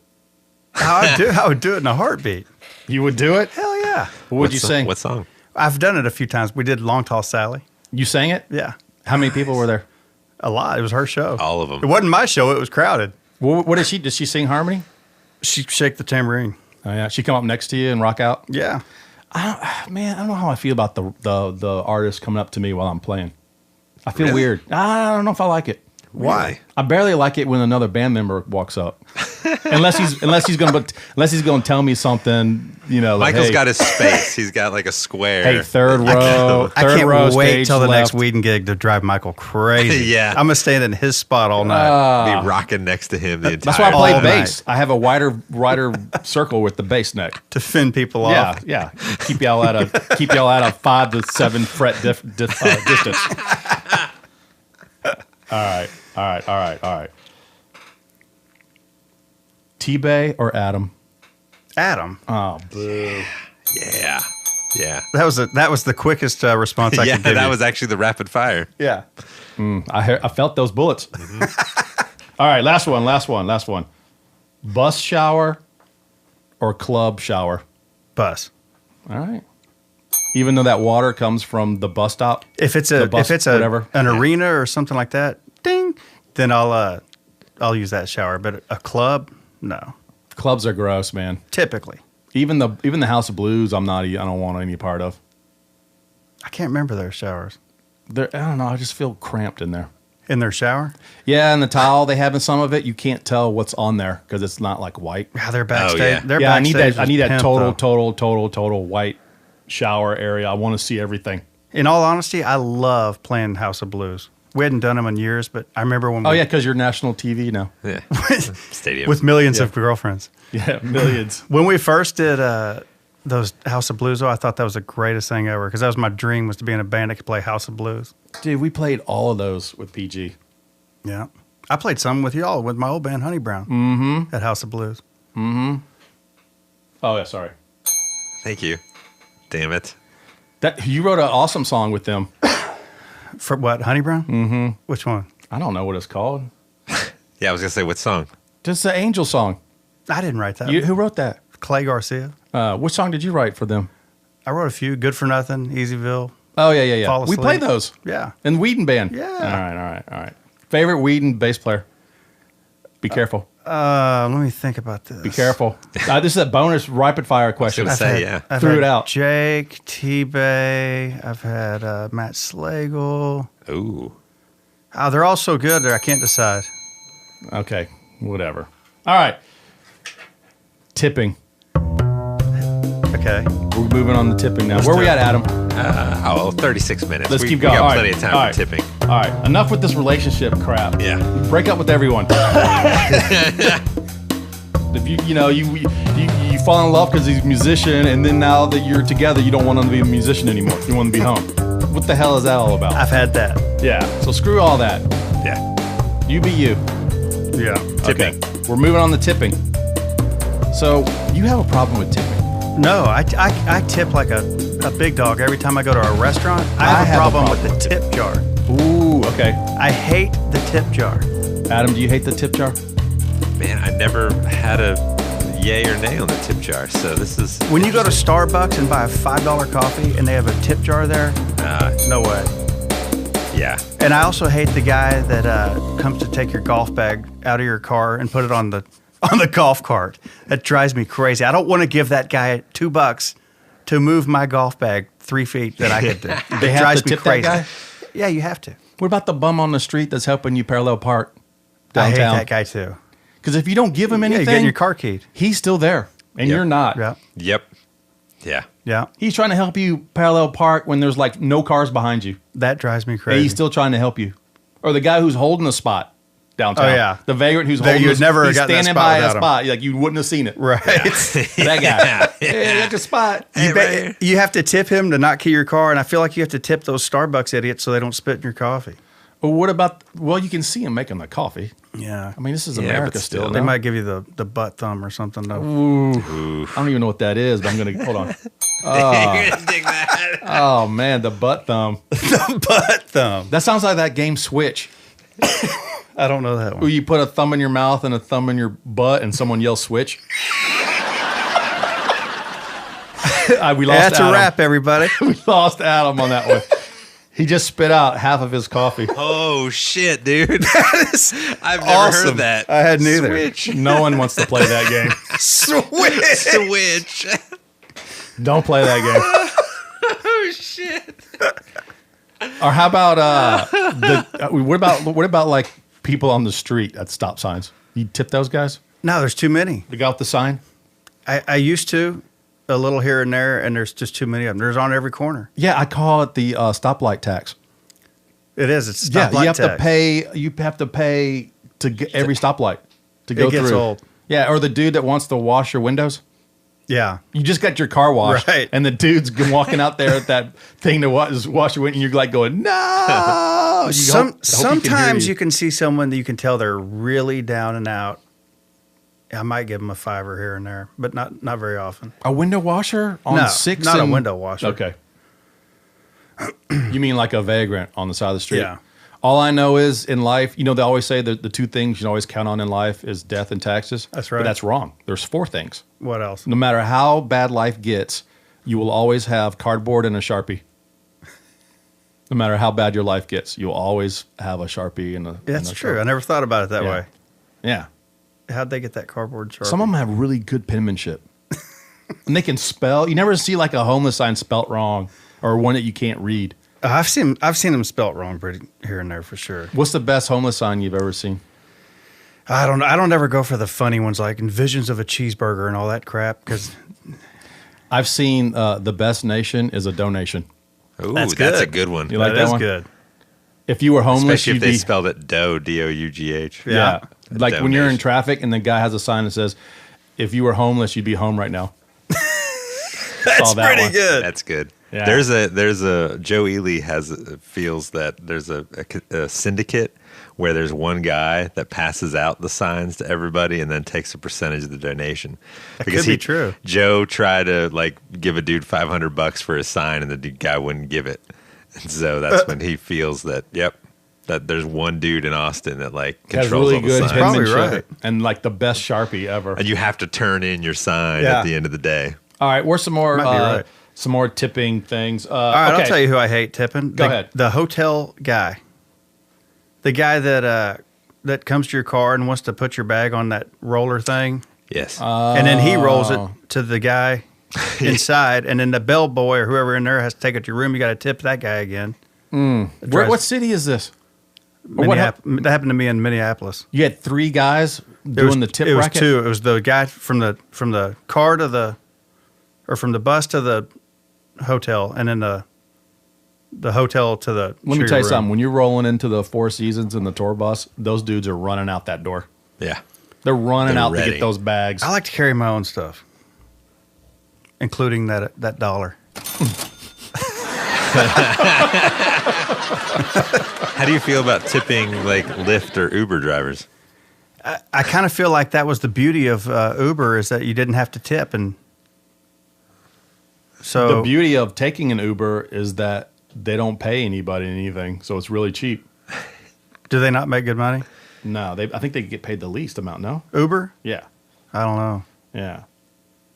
I would do it in a heartbeat. You would do it? Hell yeah. What would you sing? What song? I've done it a few times. We did Long Tall Sally. You sang it? Yeah. How many people were there? A lot. It was her show. All of them. It wasn't my show. It was crowded. What did she? Did she sing harmony? She shake the tambourine. Oh yeah, she come up next to you and rock out. Yeah. Man, I don't know how I feel about the artist coming up to me while I'm playing. I feel Really? weird. I don't know if I like it. Why? I barely like it when another band member walks up, unless he's gonna tell me something. You know, like, Michael's hey, got his space. He's got like a square. hey, third row. I third can't row wait stage till the left. next Weeden gig to drive Michael crazy. Yeah. I'm going to stand in his spot all night. Be rocking next to him the entire That's why I play All bass. I have a wider circle with the bass neck. to fend people Yeah, off. yeah. Keep y'all at a 5 to 7 fret distance. All right. T-Bay or Adam? Adam. Oh, boo. Yeah. Yeah. That was the quickest response I could give that you. was actually the rapid fire. Yeah. I felt those bullets. All right, last one. Bus shower or club shower? Bus. All right. Even though that water comes from the bus stop, If it's whatever. an arena or something like that, ding, then I'll use that shower. But a club, no. Clubs are gross, man. Typically, Even the House of Blues, I don't want any part of. I can't remember their showers. I don't know. I just feel cramped in there. In their shower, Yeah, and the towel they have in some of it, you can't tell what's on there because it's not like white. yeah, they're backstage. yeah. Their Yeah, I need backstage that. I is need that pimp, though. total white shower area. I want to see everything. In all honesty, I love playing House of Blues. We hadn't done them in years, but I remember when Oh we, yeah, because you're national TV now. Yeah. Stadium. with millions of girlfriends. Yeah, millions. When we first did those House of Blues, though, I thought that was the greatest thing ever because that was my dream, was to be in a band that could play House of Blues. Dude, we played all of those with PG. Yeah. I played some with y'all, with my old band, Honey Brown, at House of Blues. Oh yeah, sorry. Thank you. Damn it. That you wrote an awesome song with them. For what, Honey Brown? Mm-hmm. Which one? I don't know what it's called. Yeah, I was going to say, what song? Just the Angel song. I didn't write that. Who wrote that? Clay Garcia. Which song did you write for them? I wrote a few. Good for Nothing, Easyville. Oh yeah. Fall We Asleep. played those. Yeah. In Weeden band. Yeah. All right. Favorite Weeden bass player? Be careful. Let me think about this. Be careful. This is a bonus rapid fire question. gonna say, yeah. I've Threw had it out. Jake, T-Bay. I've had Matt Slagle. Ooh. Oh, they're all so good that I can't decide. Okay, whatever. All right. Tipping. Okay. We're moving on to tipping now. Where we at, Adam? 36 minutes. Let's we, keep we going. got All plenty right. of time All for right. tipping. All right. Enough with this relationship crap. Yeah. Break up with everyone. If you fall in love because he's a musician, and then now that you're together, you don't want him to be a musician anymore. You want him to be home. What the hell is that all about? I've had that. Yeah. So screw all that. Yeah. You be you. Yeah. Tipping. Okay. We're moving on to tipping. So you have a problem with tipping? No, I tip like a big dog every time I go to a restaurant. I have a problem with the tip jar. Ooh. Okay. I hate the tip jar. Adam, do you hate the tip jar? Man, I never had a yay or nay on the tip jar, so this is... When you go to Starbucks and buy a $5 coffee and they have a tip jar there, no way. Yeah. And I also hate the guy that comes to take your golf bag out of your car and put it on the golf cart. That drives me crazy. I don't want to give that guy $2 to move my golf bag 3 feet that I could do. They It have drives to me tip crazy. that guy? Yeah, you have to. What about the bum on the street that's helping you parallel park I hate downtown? that guy too. Because if you don't give him Yeah, anything, you're getting your car keyed. he's still there, and Yep. you're not. Yeah, Yep. Yeah. yeah. He's trying to help you parallel park when there's like no cars behind you, That drives me and crazy. he's still trying to help you. Or the guy who's holding a spot downtown. Oh, yeah. The vagrant who's That holding you'd never have he's gotten that standing spot by a without him. spot. Like you wouldn't have seen it. right. That guy. Hey, that's a spot. You have to tip him to not key your car, and I feel like you have to tip those Starbucks idiots so they don't spit in your coffee. Well, what about? Well, you can see him making the coffee. Yeah. I mean, this is Yeah, America but still. still. They no? might give you the butt thumb or something. Though. I don't even know what that is, but I'm gonna hold on. You're gonna dig that. Oh man, the butt thumb. The butt thumb. That sounds like that game Switch, I don't know that where one. you put a thumb in your mouth and a thumb in your butt, and someone yells Switch. We lost That's Adam. a wrap, everybody. We lost Adam on that one. He just spit out half of his coffee. Oh, shit, dude. I've never awesome. heard that. I hadn't either. Switch. No one wants to play that game. Switch. Don't play that game. Oh, shit. Or how about what about like people on the street at stop signs? You tip those guys? No, there's too many. The guy with the sign? I used to, a little here and there, and there's just too many of them. There's on every corner. Yeah, I call it the stoplight tax. It is. It's Yeah, stoplight you have tax. to pay. You have to pay to get every stoplight to go It gets through. old. Yeah, or the dude that wants to wash your windows. Yeah. You just got your car washed, Right. and the dude's walking out there at that thing to wash your window, and you're like going, no. Sometimes you can see someone that you can tell they're really down and out, I might give them a $5 here and there, but not very often. A window washer on No, 6? not a window washer. Okay. You mean like a vagrant on the side of the street? Yeah. All I know is in life, they always say that the 2 things you can always count on in life is death and taxes. That's right. But that's wrong. There's 4 things. What else? No matter how bad life gets, you will always have cardboard and a Sharpie. No matter how bad your life gets, you'll always have a Sharpie and a That's and a true. Sharpie. I never thought about it that Yeah. way. Yeah. How'd they get that cardboard Sharpie? Some of them have really good penmanship. And they can spell. You never see like a homeless sign spelt wrong or one that you can't read. I've seen them spelt wrong pretty here and there for sure. What's the best homeless sign you've ever seen? I don't ever go for the funny ones like Visions of a Cheeseburger and all that crap because I've seen the best nation is a donation. Ooh, That's that's a good. good one. You like that that is one? good. If you were homeless, Especially if you'd they be spelled it dough, D-O-U-G-H. yeah. A Like when you're in donation. traffic and the guy has a sign that says, "If you were homeless, you'd be home right now." That's that pretty one. good. That's good. Yeah. There's a Joe Ely feels that there's a syndicate where there's one guy that passes out the signs to everybody and then takes a percentage of the donation. That could be true. Joe tried to like give a dude $500 for his sign and the guy wouldn't give it. And so that's when he feels that that there's one dude in Austin that like Has controls really all the good signs. Probably penmanship right. and like the best Sharpie ever. And you have to turn in your sign Yeah. at the end of the day. All right, where's some more Might be right. some more tipping things? All right, okay. I'll tell you who I hate tipping. Go ahead. The hotel guy. The guy that comes to your car and wants to put your bag on that roller thing. Yes. And then he rolls it Oh. to the guy inside. And then the bellboy or whoever in there has to take it to your room. You got to tip that guy again. What city is this? Or what That happened to me in Minneapolis. You had 3 guys It was, doing the tip it was racket? 2. It was the guy from the car to the, or from the bus to the hotel, and then the hotel to the. Let me your tell you room. something. When you're rolling into the Four Seasons in the tour bus, those dudes are running out that door. yeah. They're running They're out to ready. get those bags. I like to carry my own stuff, including that dollar. How do you feel about tipping like Lyft or Uber drivers? I kind of feel like that was the beauty of Uber is that you didn't have to tip, and so The beauty of taking an Uber is that they don't pay anybody anything, so it's really cheap. do they not make good money? No, I think they get paid the least amount. No, Uber? yeah, I don't know.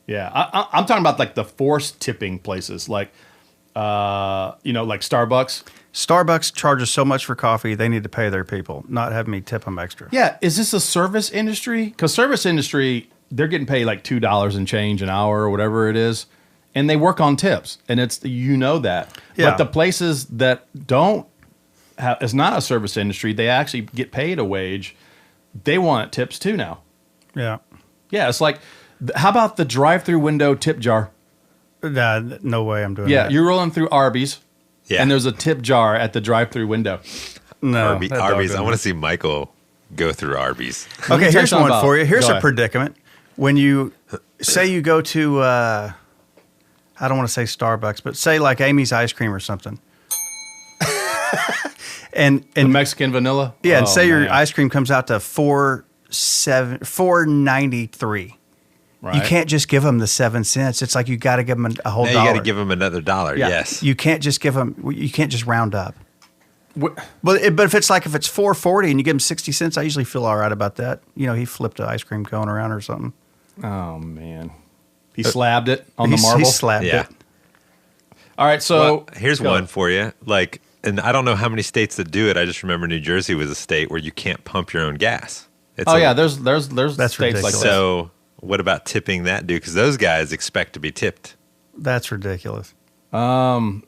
yeah. I'm talking about like the forced tipping places, like like Starbucks. Starbucks charges so much for coffee; they need to pay their people, not have me tip them extra. Yeah, is this a service industry? Because service industry, they're getting paid like $2 and change an hour or whatever it is, and they work on tips, and it's that. Yeah. But the places that don't have, it's not a service industry. They actually get paid a wage. They want tips too now. Yeah. Yeah, it's like, how about the drive-through window tip jar? Nah, no way I'm doing Yeah, that. you're rolling through Arby's, Yeah. and there's a tip jar at the drive-through window. No, Arby's. that dog I doesn't. want to see Michael go through Arby's. Let me tell Okay, you here's something one about- for you. Here's Go a ahead. predicament. When you say you go to, I don't want to say Starbucks, but say like Amy's Ice Cream or something. and The Mexican vanilla? yeah, and Oh, say your man. ice cream comes out to $4.93. Right. You can't just give them the 7 cents. It's like you got to give them a whole Now you dollar. got to give him another $1. Yeah. Yes. You can't just give them. You can't just round up. What- But if it's $4.40 and you give him 60 cents, I usually feel all right about that. You know, he flipped an ice cream cone around or something. Oh, man. He slabbed it on the He marble? slapped Yeah. it. All right, so Well, here's go. one for you. Like, and I don't know how many states that do it. I just remember New Jersey was a state where you can't pump your own gas. It's Oh a- yeah, there's That's states like ridiculous. that. So what about tipping that dude? Because those guys expect to be tipped. That's ridiculous. It But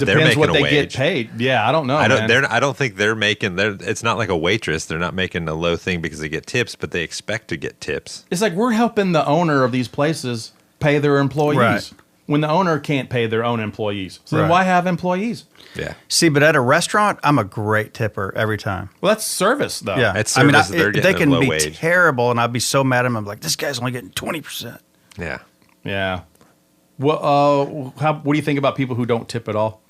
they're depends what making they a get wage. paid. Yeah, I don't know. I don't. man. I don't think they're making. It's not like a waitress. They're not making a low thing because they get tips, but they expect to get tips. It's like we're helping the owner of these places pay their employees Right. when the owner can't pay their own employees. So then Right. why have employees? Yeah. See, but at a restaurant, I'm a great tipper every time. Well, that's service though. Yeah, At service, they're they getting a can low be wage. terrible, and I'd be so mad at them. I'm like, this guy's only getting 20%. Yeah. Yeah. What do you think about people who don't tip at all?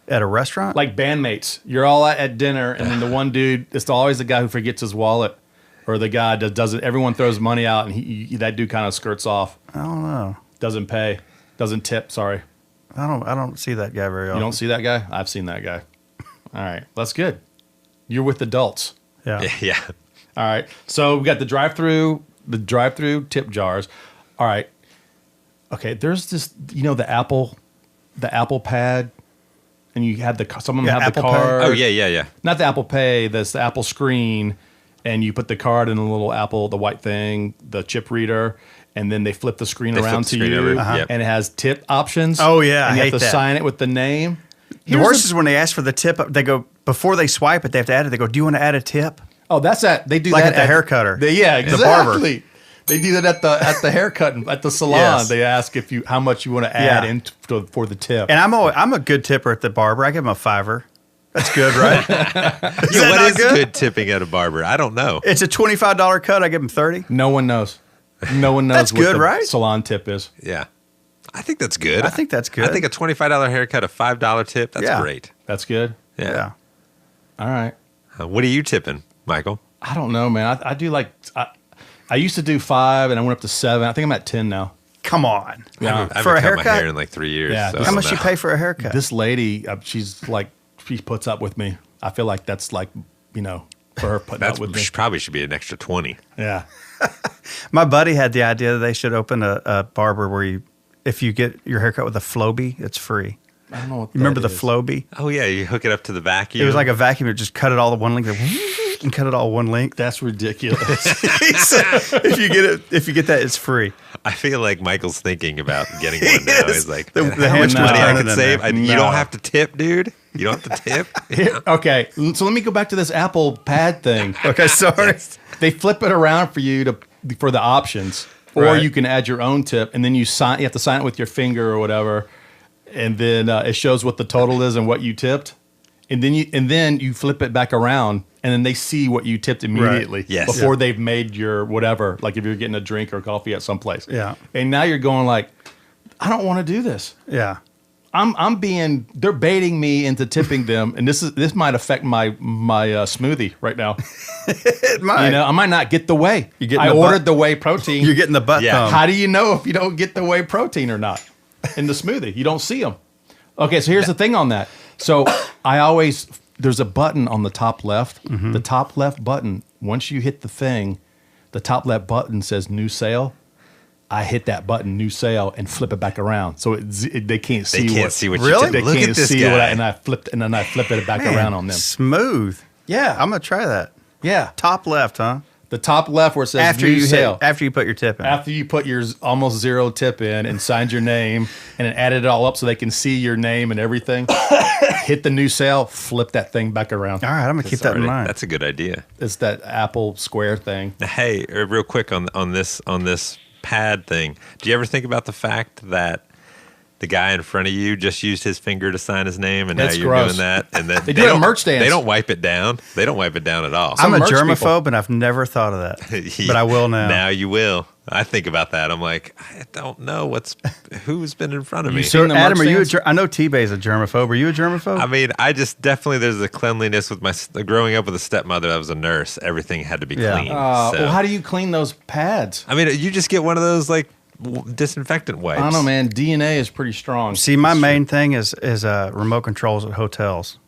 At a restaurant, Like bandmates. You're all at dinner, and then the one dude, it's always the guy who forgets his wallet. or the guy that doesn't. Everyone throws money out, and that dude kind of skirts off. I don't know. Doesn't pay. Doesn't tip. Sorry. I don't see that guy very often. You don't see that guy? I've seen that guy. All right, that's good. You're with adults. Yeah. Yeah. All right. So we got the drive-through tip jars. All right. Okay. There's this, the Apple Pad, and you have some of them have Apple the Pay. card. Oh yeah. Not the Apple Pay. That's the Apple screen, and you put the card in the little Apple, the white thing, the chip reader, and then they flip the screen around to you, Yep. and it has tip options. Oh, yeah, and you I have hate to that. sign it with the name. The worst is when they ask for the tip. They go, before they swipe it, they have to add it. They go, do you want to add a tip? Oh, that's that. They do Like that at the hair cutter. Yeah, The barber. exactly. They do that at the haircut at the salon. Yes. They ask how much you want to add Yeah. in for the tip. And I'm a good tipper at the barber. I give him a $5. That's good, right? Yeah, what is good tipping at a barber? I don't know. It's a $25 cut. I give him $30. No one knows. No one knows That's what good, the right? salon tip is. Yeah. I think that's good. I think that's good. I think a $25 haircut, a $5 tip, that's Yeah. great. That's good. Yeah. All right. What are you tipping, Michael? I don't know, man. I do I used to do 5 and I went up to 7. I think I'm at 10 now. Come on. Yeah. I For a haven't cut my haircut? hair in like 3 years. Yeah, so this- How I much don't you know. pay for a haircut? This lady, she puts up with me. I feel like that's for her putting That's up with me. probably should be an extra 20. Yeah. My buddy had the idea that they should open a barber where if you get your haircut with a Flowbee, it's free. I don't know what You remember that the is. Flowbee? Oh yeah, you hook it up to the vacuum. It was like a vacuum. It just cut it all to one length and cut it all one length. That's ridiculous. If you get that, it's free. I feel like Michael's thinking about getting one now. He's like, The how hand's much money I turning could in save? there. You No. don't have to tip, dude. You don't have to tip. Okay, so let me go back to this Apple Pad thing. Okay, sorry. They flip it around for you for the options, or Right. you can add your own tip, and then you have to sign it with your finger or whatever, and then it shows what the total is and what you tipped, and then you flip it back around, and then they see what you tipped immediately Yes. before they've made your whatever. Like if you're getting a drink or coffee at some place, Yeah. and now you're going like, I don't want to do this. Yeah. They're baiting me into tipping them, and this might affect my smoothie right now. It might. I might not get the whey. You're getting I the ordered butt- the whey protein. You're getting the butt Yeah. thumb. How do you know if you don't get the whey protein or not in the smoothie? You don't see them. Okay, so here's the thing on that. So there's a button on the top left. Mm-hmm. The top left button, once you hit the thing, the top left button says new sale. I hit that button, new sale, and flip it back around. So they can't see They can't see what Really? you They did. Look can't at this see guy. what and then I flip it back Man, around on them. Smooth. Yeah. I'm going to try that. Yeah. Top left, huh? The top left where it says After new you sale. after you put your tip in. After you put your almost zero tip in and signed your name and then added it all up so they can see your name and everything, hit the new sale, flip that thing back around. All right, I'm going to keep that in mind. That's a good idea. It's that Apple Square thing. Hey, real quick on this pad thing. Do you ever think about the fact that the guy in front of you just used his finger to sign his name, and That's now you're gross. doing that, and then They do it at don't merch stands. They don't wipe it down. They don't wipe it down at all. I'm a merch germaphobe, people. and I've never thought of that. But I will now. Now you will. I think about that. I'm like, I don't know who's been in front of me. seen the Adam, merch are you? stands? I know T-Bay's a germaphobe. Are you a germaphobe? I mean, I just definitely there's a cleanliness with growing up with a stepmother that was a nurse. Everything had to be Yeah. clean. so. Well, how do you clean those pads? I mean, you just get one of those like disinfectant wipes. I don't know, man. DNA is pretty strong. See, my main thing is remote controls at hotels.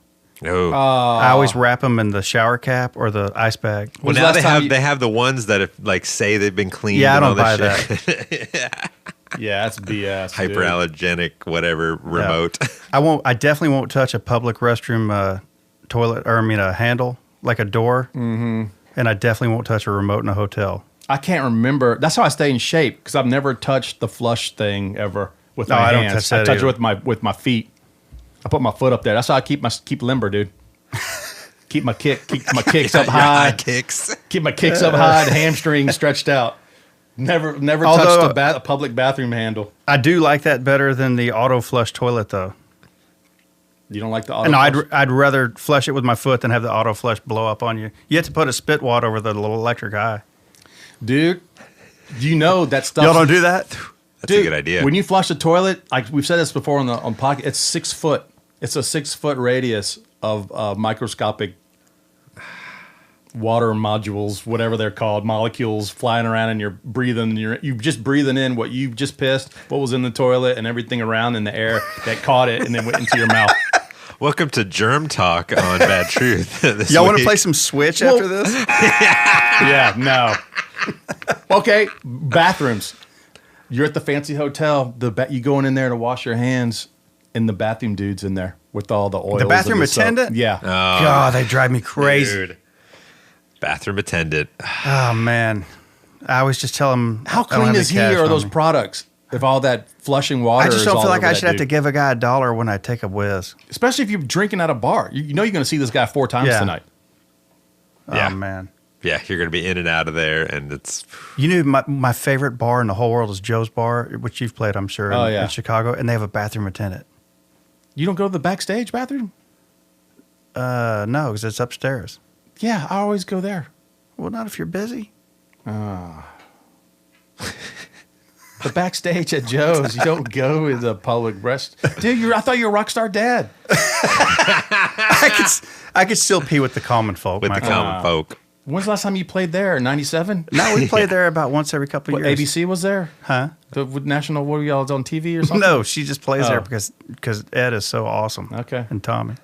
No. I always wrap them in the shower cap or the ice bag. well, When's the now last time they have the ones that like say they've been cleaned. Yeah, I and all don't buy this that. shit. Yeah, that's BS. dude. Hyperallergenic, whatever remote. I definitely won't touch a public restroom toilet, or a handle like a door. Mm-hmm. And I definitely won't touch a remote in a hotel. I can't remember. That's how I stay in shape because I've never touched the flush thing ever with No, my I don't hands. touch that I touch either. it with my feet. I put my foot up there. That's how I keep limber, dude. keep my kicks up Your high. kicks. Keep my kicks up high. The hamstring stretched out. Never Although- touched a public bathroom handle. I do like that better than the auto flush toilet, though. You don't like the auto? No, flush? I'd rather flush it with my foot than have the auto flush blow up on you. You have to put a spit wad over the little electric eye. Dude. Do you know that stuff? Y'all don't do that? That's a good idea. When you flush the toilet, like we've said this before on podcast, it's 6 foot. It's a 6 foot radius of microscopic water modules, whatever they're called, molecules flying around, and you're breathing. You're just breathing in what you just pissed, what was in the toilet, and everything around in the air that caught it and then went into your mouth. Welcome to Germ Talk on Bad Truth. Y'all want to play some Switch after this? Yeah, no. Okay, bathrooms. You're at the fancy hotel. You going in there to wash your hands, and the bathroom dude's in there with all the oils. The bathroom attendant? Yeah. God, they drive me crazy. Dude. Bathroom attendant. Oh, man. I always just tell him, How clean is he or those products? If all that flushing water I just is don't all feel like over I that should have to dude. give a guy $1 when I take a whiz. Especially if you're drinking at a bar. You know you're going to see this guy 4 times Yeah. tonight. Yeah. Oh, man. Yeah, you're going to be in and out of there, and it's... You knew my favorite bar in the whole world is Joe's Bar, which you've played, I'm sure, in Chicago, and they have a bathroom attendant. You don't go to the backstage bathroom? No, because it's upstairs. Yeah, I always go there. Well, not if you're busy. The backstage at Joe's, you don't go in the public rest. Dude, I thought you were a Rockstar Dad. I could still pee with the common folk. With the Michael. common folk. When's the last time you played there? 97? No, we play there about once every couple of years. ABC was there? Huh? The national, what were y'all on TV or something? No, she just plays there Oh. because Ed is so awesome. Okay. And Tommy.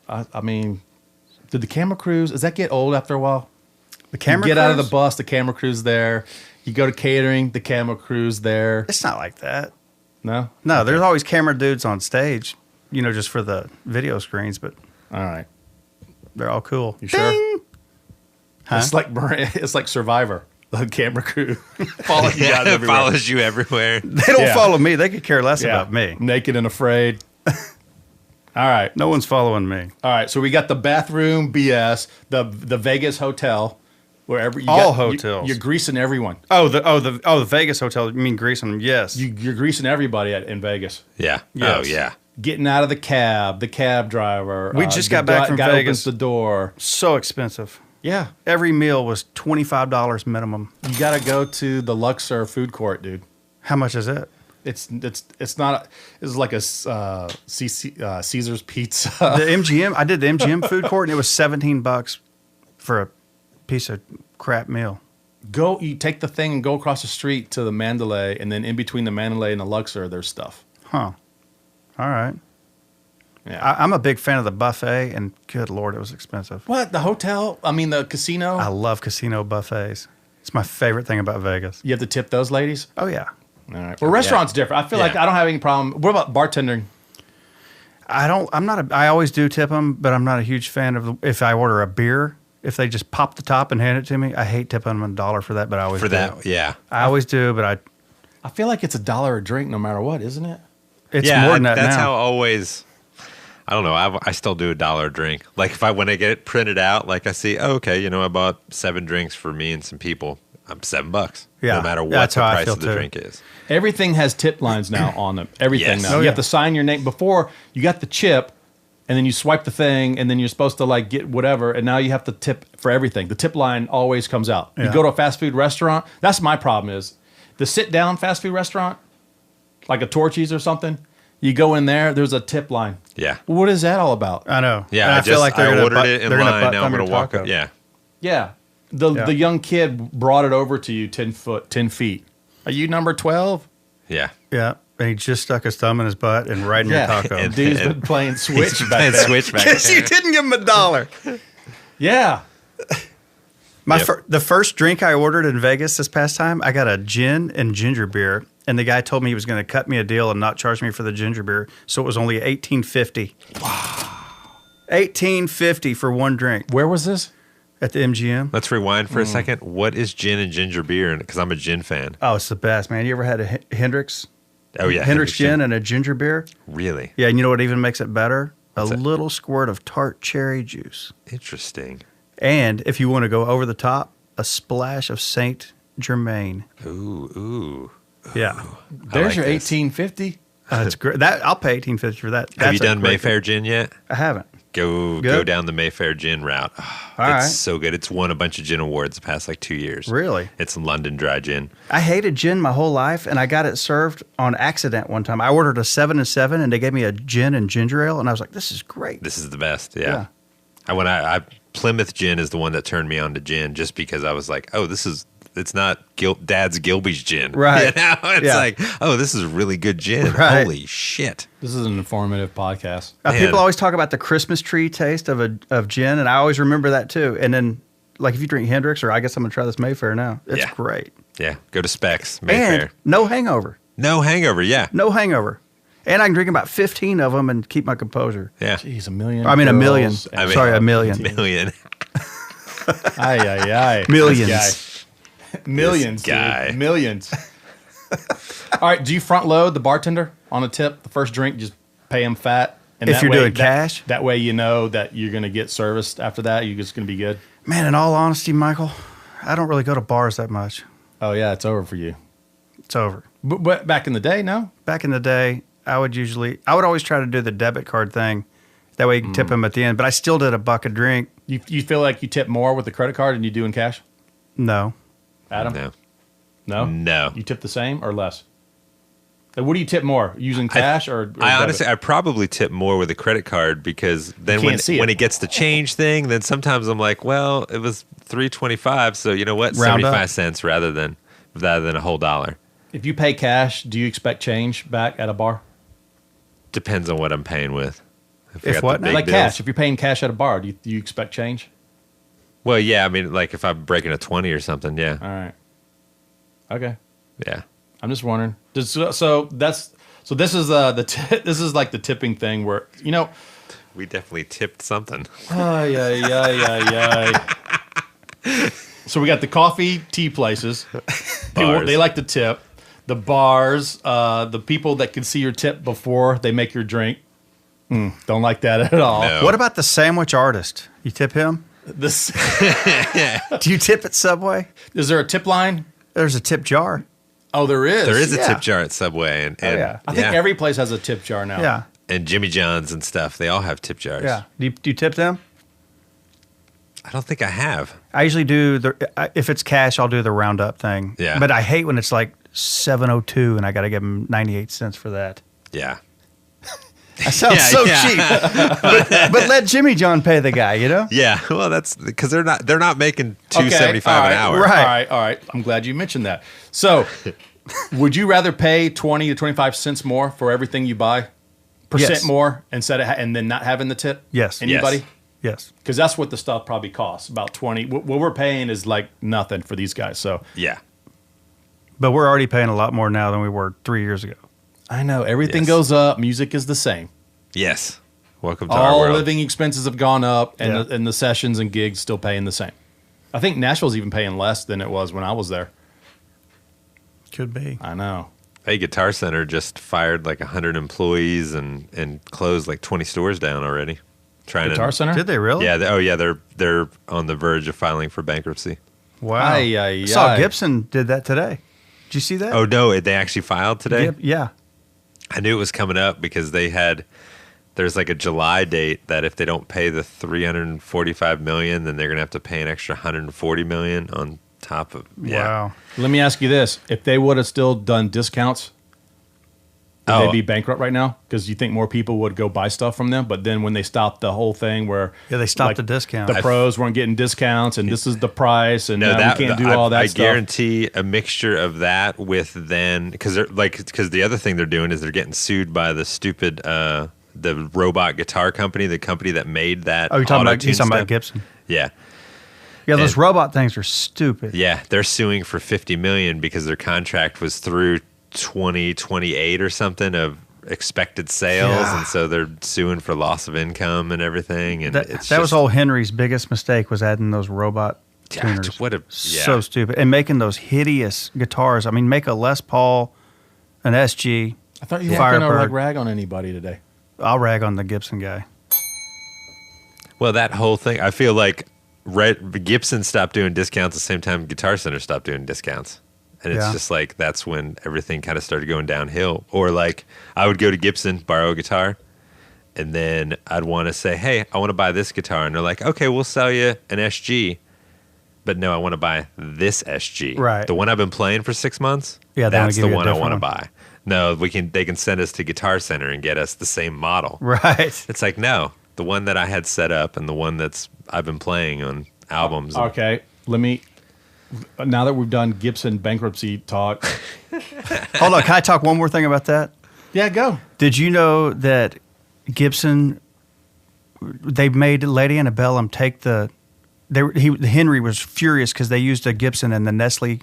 I mean, did the camera crews, does that get old after a while? The camera You get out of the crews? bus, the camera crew's there. You go to catering, the camera crew's there. It's not like that. No? No, there's always camera dudes on stage, just for the video screens, but All right. they're all cool. You sure? Ding! Huh? It's like Survivor. The camera crew follows you guys everywhere. Follows you everywhere. They don't Yeah. follow me. They could care less Yeah. about me. Naked and afraid. All right. No one's following me. All right. So we got the bathroom BS, the Vegas hotel, wherever you All got, hotels. You're greasing everyone. The Vegas hotel. You mean Greasing? Yes. You're greasing everybody in Vegas. Yeah. Yes. Oh, yeah. Getting out of the cab driver. We just the got back from guy Vegas. opens the door. So expensive. Yeah. Every meal was $25 minimum. You got to go to the Luxor food court, dude. How much is it? It's not. It's like a Caesar's pizza. The MGM. I did the MGM food court, and it was $17 for a piece of crap meal. You take the thing and go across the street to the Mandalay, and then in between the Mandalay and the Luxor, there's stuff. Huh. All right. Yeah. I'm a big fan of the buffet, and good Lord, it was expensive. What, the hotel? I mean, the casino. I love casino buffets. It's my favorite thing about Vegas. You have to tip those ladies. Oh yeah. All right. Well, restaurants different. I feel like Yeah. I don't have any problem. What about bartending? I always do tip them, but I'm not a huge fan of if I order a beer. If they just pop the top and hand it to me, I hate tipping them $1 for that, but I always For do. that, yeah. I always do, but I feel like it's $1 a drink no matter what, isn't it? it's yeah, more than that that's now. how always... I don't know. I still do $1 a drink. Like when I get it printed out, like I see, I bought 7 drinks for me and some people. I'm $7. Yeah. No matter what That's the how I price feel of the too. drink is. Everything has tip lines now on them. Everything Yes. now. Oh, You yeah. have to sign your name. Before, you got the chip, and then you swipe the thing, and then you're supposed to like get whatever, and now you have to tip for everything. The tip line always comes out. You Yeah. go to a fast food restaurant. That's my problem is the sit-down fast food restaurant, like a Torchy's or something. You go in there, there's a tip line. Yeah. What is that all about? I know. Yeah, And I feel like they're gonna ordered it in they're gonna line. butt Now I'm thumb going to your walk taco. up. Yeah. Yeah. Yeah. The young kid brought it over to you 10 feet. Are you number 12? Yeah. Yeah. And he just stuck his thumb in his butt and right in your taco. And- Dude's been playing Switch back Playing there. Switch back Because you there. didn't give him $1. Yeah. Yep. The first drink I ordered in Vegas this past time, I got a gin and ginger beer, and the guy told me he was going to cut me a deal and not charge me for the ginger beer, so it was only $18.50. Wow, $18.50 for one drink Where was this? at the MGM. Let's rewind for a second. What is gin and ginger beer? Because I'm a gin fan. Oh, it's the best, man. You ever had a Hendrix? Oh, yeah. Hendrix gin and a ginger beer? Really? Yeah, and you know what even makes it better? What's a that? little squirt of tart cherry juice. Interesting. And if you want to go over the top, a splash of Saint Germain. Ooh. Yeah. There's like your this. $18.50. That's great. I'll pay $18.50 for that. Have you That's a done great Mayfair gin yet? I haven't. Go Good? down the Mayfair gin route. Oh, All it's right. so good. It's won a bunch of gin awards the past 2 years. Really? It's London dry gin. I hated gin my whole life, and I got it served on accident one time. I ordered a 7 and 7, and they gave me a gin and ginger ale, and I was like, "This is great." This is the best. Yeah. Yeah. I Plymouth gin is the one that turned me on to gin, just because I was like, oh, it's not Dad's Gilby's gin. Right. You know? It's like, oh, this is really good gin. Right. Holy shit. This is an informative podcast. Man. People always talk about the Christmas tree taste of gin, and I always remember that too. And then, like, if you drink Hendrix, or I guess I'm going to try this Mayfair now. It's great. Yeah. Go to Specs, Mayfair. And no hangover. No hangover. Yeah. No hangover. And I can drink about 15 of them and keep my composure. Yeah. Jeez, a million. I mean, a million. girls. Sorry, a million. Million. Ay. Millions. This guy. Millions, This guy. dude. Millions. All right, do you front load the bartender on a tip? The first drink, just pay him fat? And If that you're way- doing cash? That way you know that you're going to get serviced after that. You're just going to be good. Man, in all honesty, Michael, I don't really go to bars that much. Oh, yeah, it's over for you. It's over. But back in the day, no? Back in the day, I would always try to do the debit card thing. That way you can tip them at the end. But I still did $1 a drink. You feel like you tip more with the credit card than you do in cash? No. Adam? No. No? No. You tip the same or less? Like, what do you tip more? Using cash or I debit? honestly, I probably tip more with a credit card, because then can't see when it. it gets the change thing, then sometimes I'm like, well, it was $3.25, so you know what, Round up. 75 cents rather than a whole dollar. If you pay cash, do you expect change back at a bar? Depends on what I'm paying with. I If got what? the big Like bills. cash. If you're paying cash at a bar, do you expect change? Well, yeah, I mean, like if I'm breaking a 20 or something, yeah, All right. Okay. yeah. I'm just wondering. This is this is like the tipping thing where, you know. We definitely tipped something. Ay. So we got the coffee tea places. Bars. They like to tip. The bars, the people that can see your tip before they make your drink. Don't like that at all. No. What about the sandwich artist? You tip him? This, Do you tip at Subway? is there a tip line? There's a tip jar. Oh, there is. There is a Yeah. tip jar at Subway, and yeah. I think every place has a tip jar now. Yeah. and Jimmy John's and stuff. They all have tip jars. Yeah. Do you tip them? I don't think I have. I usually do if it's cash, I'll do the roundup thing. Yeah. But I hate when it's like 7.02 and I got to give them 98 cents for that. Yeah. That sounds so cheap. But let Jimmy John pay the guy, you know? Yeah. Well, that's because they're not making $2.75 all right, an hour. Right. All right. I'm glad you mentioned that. So, would you rather pay 20 to 25 cents more for everything you buy? Percent Yes. more instead of and then not having the tip? Yes. Anybody? Yes. Yes. Because that's what the stuff probably costs. About 20. What we're paying is like nothing for these guys. So Yeah. But we're already paying a lot more now than we were 3 years ago. I know everything Yes. goes up. Music is the same. Yes. Welcome to our All world. living expenses have gone up, and Yeah. and the sessions and gigs still paying the same. I think Nashville's even paying less than it was when I was there. Could be. I know. Hey, Guitar Center just fired like 100 employees and closed like 20 stores down already. Trying Guitar to, Center? Did they really? Yeah. They're on the verge of filing for bankruptcy. Wow. Ay, ay, I saw ay. Gibson did that today. Did you see that? Oh no, they actually filed today. Yeah. I knew it was coming up because there's like a July date that if they don't pay the $345 million, then they're gonna have to pay an extra $140 million on top of. Yeah. Wow. Let me ask you this: if they would have still done discounts, would Oh. they be bankrupt right now? Because you think more people would go buy stuff from them, but then when they stopped the whole thing, where Yeah, they stopped the discount. the pros weren't getting discounts, and this is the price, and No, now we can't do all that I stuff. guarantee a mixture of that with then because the other thing they're doing is they're getting sued by the stupid the robot guitar company, the company that made that. Oh, you're talking about, auto-tune he's talking about stuff. Gibson. Yeah, Yeah, those And- robot things are stupid. yeah, they're suing for $50 million because their contract was through 2028 or something of expected sales, Yeah. and so they're suing for loss of income and everything. And That it's was just- old Henry's biggest mistake was adding those robot Yeah, tuners. what a- So yeah. stupid. And making those hideous guitars. I mean, make a Les Paul, an SG. I thought you weren't going to Firebird. rag on anybody today. I'll rag on the Gibson guy. Well, that whole thing, I feel like Gibson stopped doing discounts the same time Guitar Center stopped doing discounts. And it's Yeah. just like that's when everything kind of started going downhill. Or like I would go to Gibson, borrow a guitar, and then I'd want to say, hey, I want to buy this guitar. And they're like, okay, we'll sell you an SG. But no, I want to buy this SG. Right. The one I've been playing for 6 months? Yeah, they wanna that's give the you a one I different want to one. buy. No, they can send us to Guitar Center and get us the same model. Right. It's like, no, The one that I had set up and the one I've been playing on albums. Okay, now that we've done Gibson bankruptcy talk. Hold on, can I talk one more thing about that? Yeah, go. Did you know that Gibson, they made Lady Antebellum take Henry was furious because they used a Gibson in the Nestle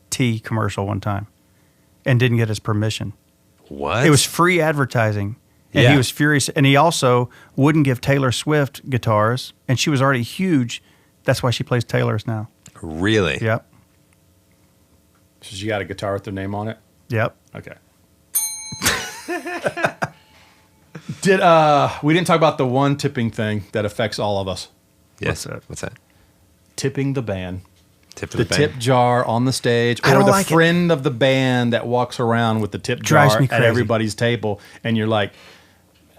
tea commercial one time and didn't get his permission. What? It was free advertising. And he was furious. And he also wouldn't give Taylor Swift guitars, and she was already huge. That's why she plays Taylor's now. Really? Yep. So she got a guitar with their name on it? Yep. Okay. We didn't talk about the one tipping thing that affects all of us. Yes. What's that? Tipping the band. The tip jar on the stage, I or don't the like friend of the band that walks around with the tip Drives jar me at crazy. everybody's table, and you're like,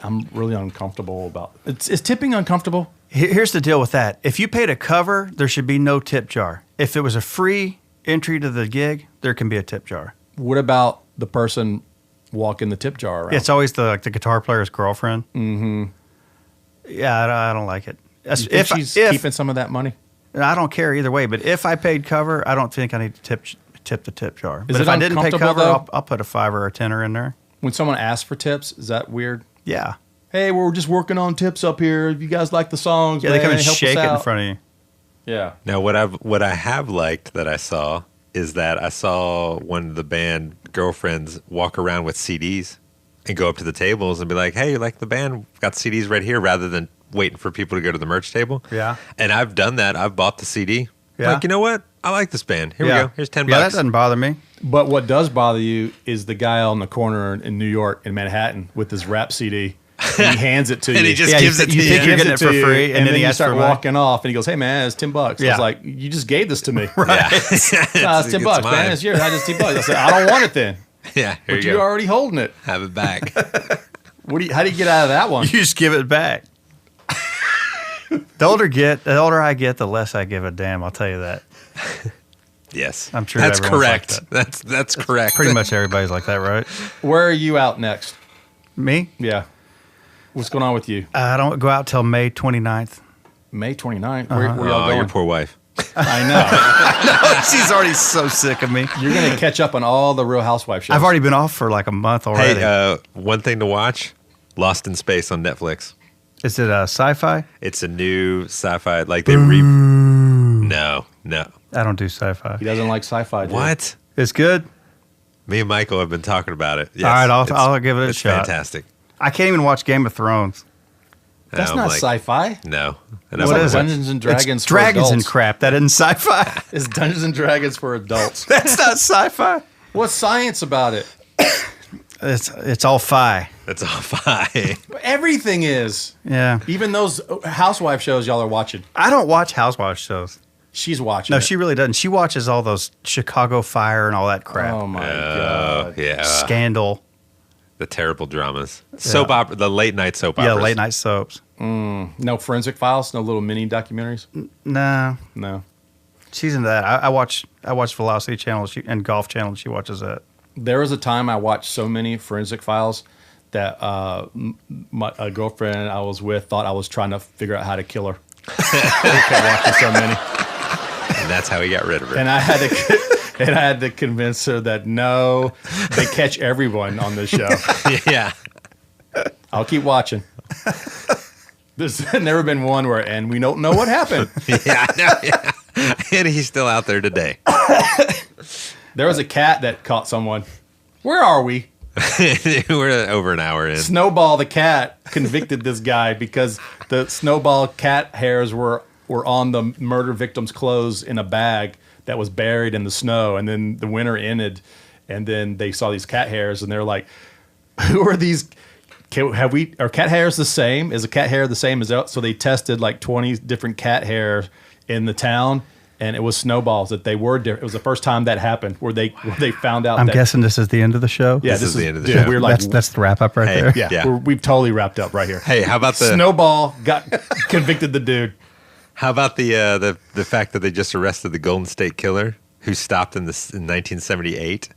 I'm really uncomfortable about it. Is tipping uncomfortable? Here's the deal with that. If you paid a cover, there should be no tip jar. If it was a free entry to the gig, there can be a tip jar. What about the person walking the tip jar around? It's always the guitar player's girlfriend. Mm-hmm. Yeah, I don't like it. You think she's keeping some of that money? I don't care either way, but if I paid cover, I don't think I need to tip the tip jar. Is But it if I didn't pay uncomfortable, cover, though? I'll put a $5 or a $10 in there. When someone asks for tips, is that weird? Yeah. Hey, we're just working on tips up here. If you guys like the songs, Yeah, they come and help us shake it in out. front of you. Yeah. Now, what I have liked that I saw is that I saw one of the band girlfriends walk around with CDs and go up to the tables and be like, "Hey, you like the band? We've got CDs right here," rather than waiting for people to go to the merch table. Yeah. And I've done that. I've bought the CD. Yeah. Like, you know what? I like this band. Here we go. Here's $10. Yeah, that doesn't bother me. But what does bother you is the guy on the corner in New York, in Manhattan, with his rap CD. And he hands it to you. And he just Yeah, gives it to you you. think you're Gives getting it for to you, free, and then he you asks start for money. walking off, and he goes, "Hey man, it's $10." I Yeah. was like, "You just gave this to me." Yeah. It's $10, man. It's yours. I just $10. I said, "I don't want it then." Yeah, here But you you're go. already holding it. Have it back. How do you get out of that one? You just give it back. The older I get, the less I give a damn. I'll tell you that. Yes. I'm sure that's everyone's like correct. That's correct. Pretty much everybody's like that, right? Where are you out next? Me? Yeah. What's going on with you? I don't go out till May 29th. May 29th. Where y'all Oh, going? your poor wife. I know. She's already so sick of me. You're going to catch up on all the Real Housewife shows. I've already been off for like a month already. Hey, one thing to watch: Lost in Space on Netflix. Is it sci-fi? It's a new sci-fi. Like they No. I don't do sci-fi. He doesn't like sci-fi. Dude. What? It's good. Me and Michael have been talking about it. Yes, All right, it's- I'll give it a it's shot. Fantastic. I can't even watch Game of Thrones. That's I'm not like, sci-fi. No. And It's I'm like like, Dungeons and Dragons It's for dragons and adults. crap. That isn't sci-fi. It's Dungeons and Dragons for adults. That's not sci-fi. What's science about it? It's all fi. That's all fine. Everything is. Yeah. Even those housewife shows y'all are watching. I don't watch housewife shows. She's watching. No, it. she really doesn't. She watches all those Chicago Fire and all that crap. Oh my god. Yeah. Scandal. The terrible dramas. Soap opera, the late night soap Yeah, operas. late night soaps. No forensic files. No little mini documentaries. No, No. she's into that. I watch Velocity Channel and Golf Channel. She watches that. There was a time I watched so many forensic files that a girlfriend I was with thought I was trying to figure out how to kill her. I kept watching so many, And that's how he got rid of her. and I had to convince her that no, they catch everyone on this show. Yeah. I'll keep watching. There's never been one where, and we don't know what happened. Yeah. And he's still out there today. There was a cat that caught someone. Where are we? We're over an hour in. Snowball the cat convicted this guy because the Snowball cat hairs were on the murder victim's clothes in a bag that was buried in the snow. And then the winter ended, and then they saw these cat hairs, and they're like, "Who are these? Are cat hairs the same? Is a cat hair the same as that?" So they tested like 20 different cat hairs in the town. And it was Snowballs that they were different. It was the first time that happened where they found out. I'm that, guessing this is the end of the show. Yeah, This is the end of the dude, show. We're like, That's the wrap up right Hey, there. yeah, Yeah. we've totally wrapped up right here. Hey, how about the Snowball got convicted the dude. how about the fact that they just arrested the Golden State Killer who stopped in 1978,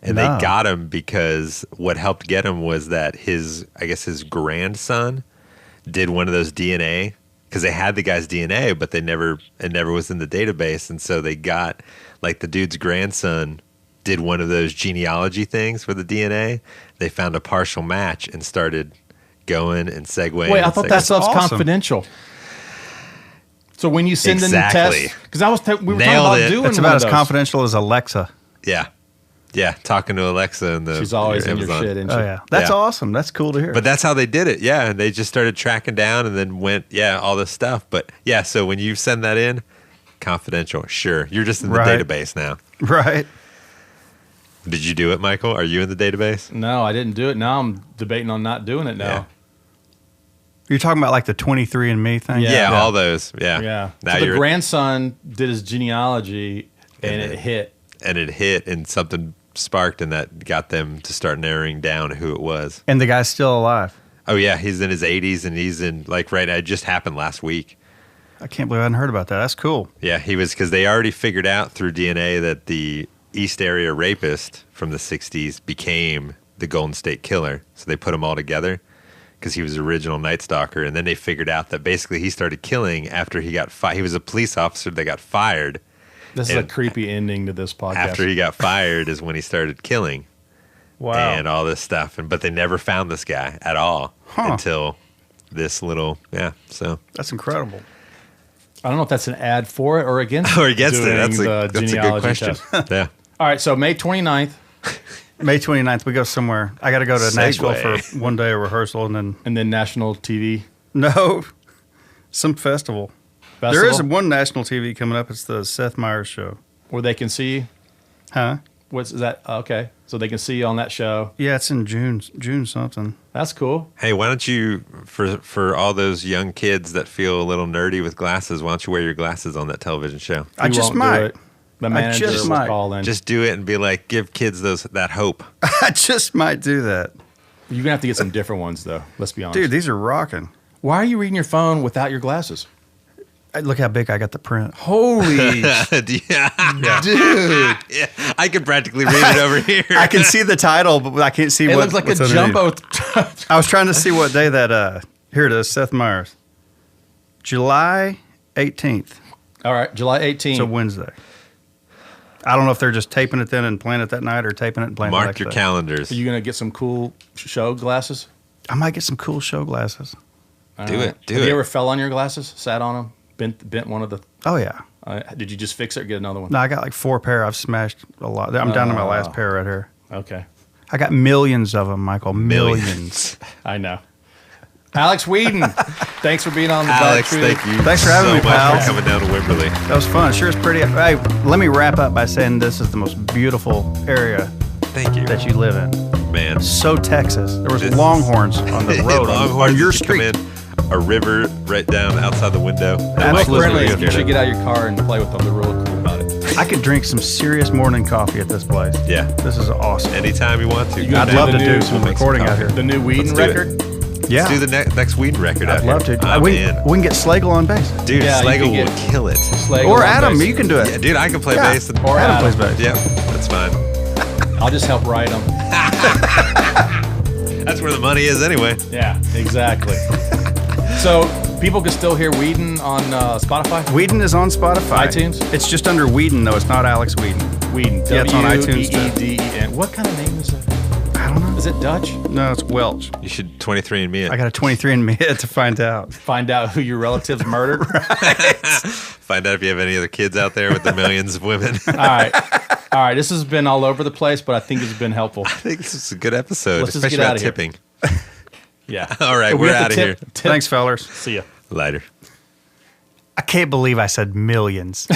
and No. they got him because what helped get him was that his grandson did one of those DNA, because they had the guy's DNA, but it never was in the database. And so they got, like, the dude's grandson did one of those genealogy things for the DNA. They found a partial match and started going and segueing. Wait, I thought that stuff's confidential. So when you send in the test, because we were talking about doing it's about as confidential as Alexa. Yeah, talking to Alexa and she's always in your shit, isn't she? Oh yeah, that's awesome. That's cool to hear. But that's how they did it. Yeah, and they just started tracking down and then went all this stuff. But yeah, so when you send that in, confidential. Sure, you're just in the database now. Right. Did you do it, Michael? Are you in the database? No, I didn't do it. Now I'm debating on not doing it now. Yeah. You're talking about like the 23andMe thing? Yeah, all those. Yeah. Yeah. Now so the grandson did his genealogy and it hit. And it hit and something sparked and that got them to start narrowing down who it was. And the guy's still alive. Oh, yeah. He's in his 80s and he's in, like, right now. It just happened last week. I can't believe I hadn't heard about that. That's cool. Yeah, he was, because they already figured out through DNA that the East Area rapist from the 60s became the Golden State Killer. So they put them all together because he was the original Night Stalker. And then they figured out that basically he started killing after he got fired. He was a police officer that got fired. This is a creepy ending to this podcast. After he got fired is when he started killing. Wow. And all this stuff. But they never found this guy at all until this little, so. That's incredible. I don't know if that's an ad for it or against or against it. That's a good question. Yeah. All right, so May 29th. May 29th, we go somewhere. I got to go to Nashville for one day of rehearsal and then national TV. No, some festival. There is one national TV coming up. It's the Seth Meyers show. Where they can see you? Huh? What's that? Okay, so they can see you on that show. Yeah, it's in June something. That's cool. Hey, why don't you, for all those young kids that feel a little nerdy with glasses, why don't you wear your glasses on that television show? I just might. The manager will call in. Just do it and be like, give kids that hope. I just might do that. You're going to have to get some different ones, though. Let's be honest. Dude, these are rocking. Why are you reading your phone without your glasses? Look how big I got the print. Holy dude. Yeah. I can practically read it over here. I can see the title, but I can't see it looks like a jumbo. I was trying to see what day that, here it is, Seth Meyers. July 18th. All right, July 18th. It's a Wednesday. I don't know if they're just taping it then and playing it that night or taping it and playing it the next day. Mark your calendars. Are you going to get some cool show glasses? I might get some cool show glasses. Do it. Have you ever fell on your glasses, sat on them, bent one of the... Oh, yeah. Did you just fix it or get another one? No, I got like 4 pair. I've smashed a lot. I'm down to my last pair right here. Okay. I got millions of them, Michael. Millions. I know. Alex Weeden, thanks for being on the Alex, thank you. Thanks for having me, pal. For coming down to Wimberley. That was fun. Sure is pretty. Hey, let me wrap up by saying this is the most beautiful area Thank you. that you live in. Man. So Texas. There was longhorns on the road Longhorns on your that street. come in, a river right down outside the window. Absolutely. You should get out of your car and play with them. They're really cool about it. I could drink some serious morning coffee at this place. Yeah. This is awesome. Anytime you want to. I'd love to do some recording out here. The new Weeden record? Yeah. Let's do the next Weeden record out here. I'd love to. We can get Slagle on bass. Dude, Slagle will kill it. Or Adam, you can do it. Yeah, dude, I can play bass. Or Adam plays bass. Yep, that's fine. I'll just help write them. That's where the money is anyway. Yeah, exactly. So people can still hear Weeden on Spotify? Weeden is on Spotify. iTunes? It's just under Weeden, though. It's not Alex Weeden. Weeden. Yeah, it's on iTunes, too. W-E-E-D-E-N. What kind of name is that? I don't know. Is it Dutch? No, it's Welch. You should 23andMe it. I got a 23andMe to find out. Find out who your relatives murdered? Find out if you have any other kids out there with the millions of women. All right. This has been all over the place, but I think it's been helpful. I think this is a good episode, Let's just especially get about out of here. tipping. Yeah. All right, we're out of here. Thanks, fellers. See ya. Later. I can't believe I said millions.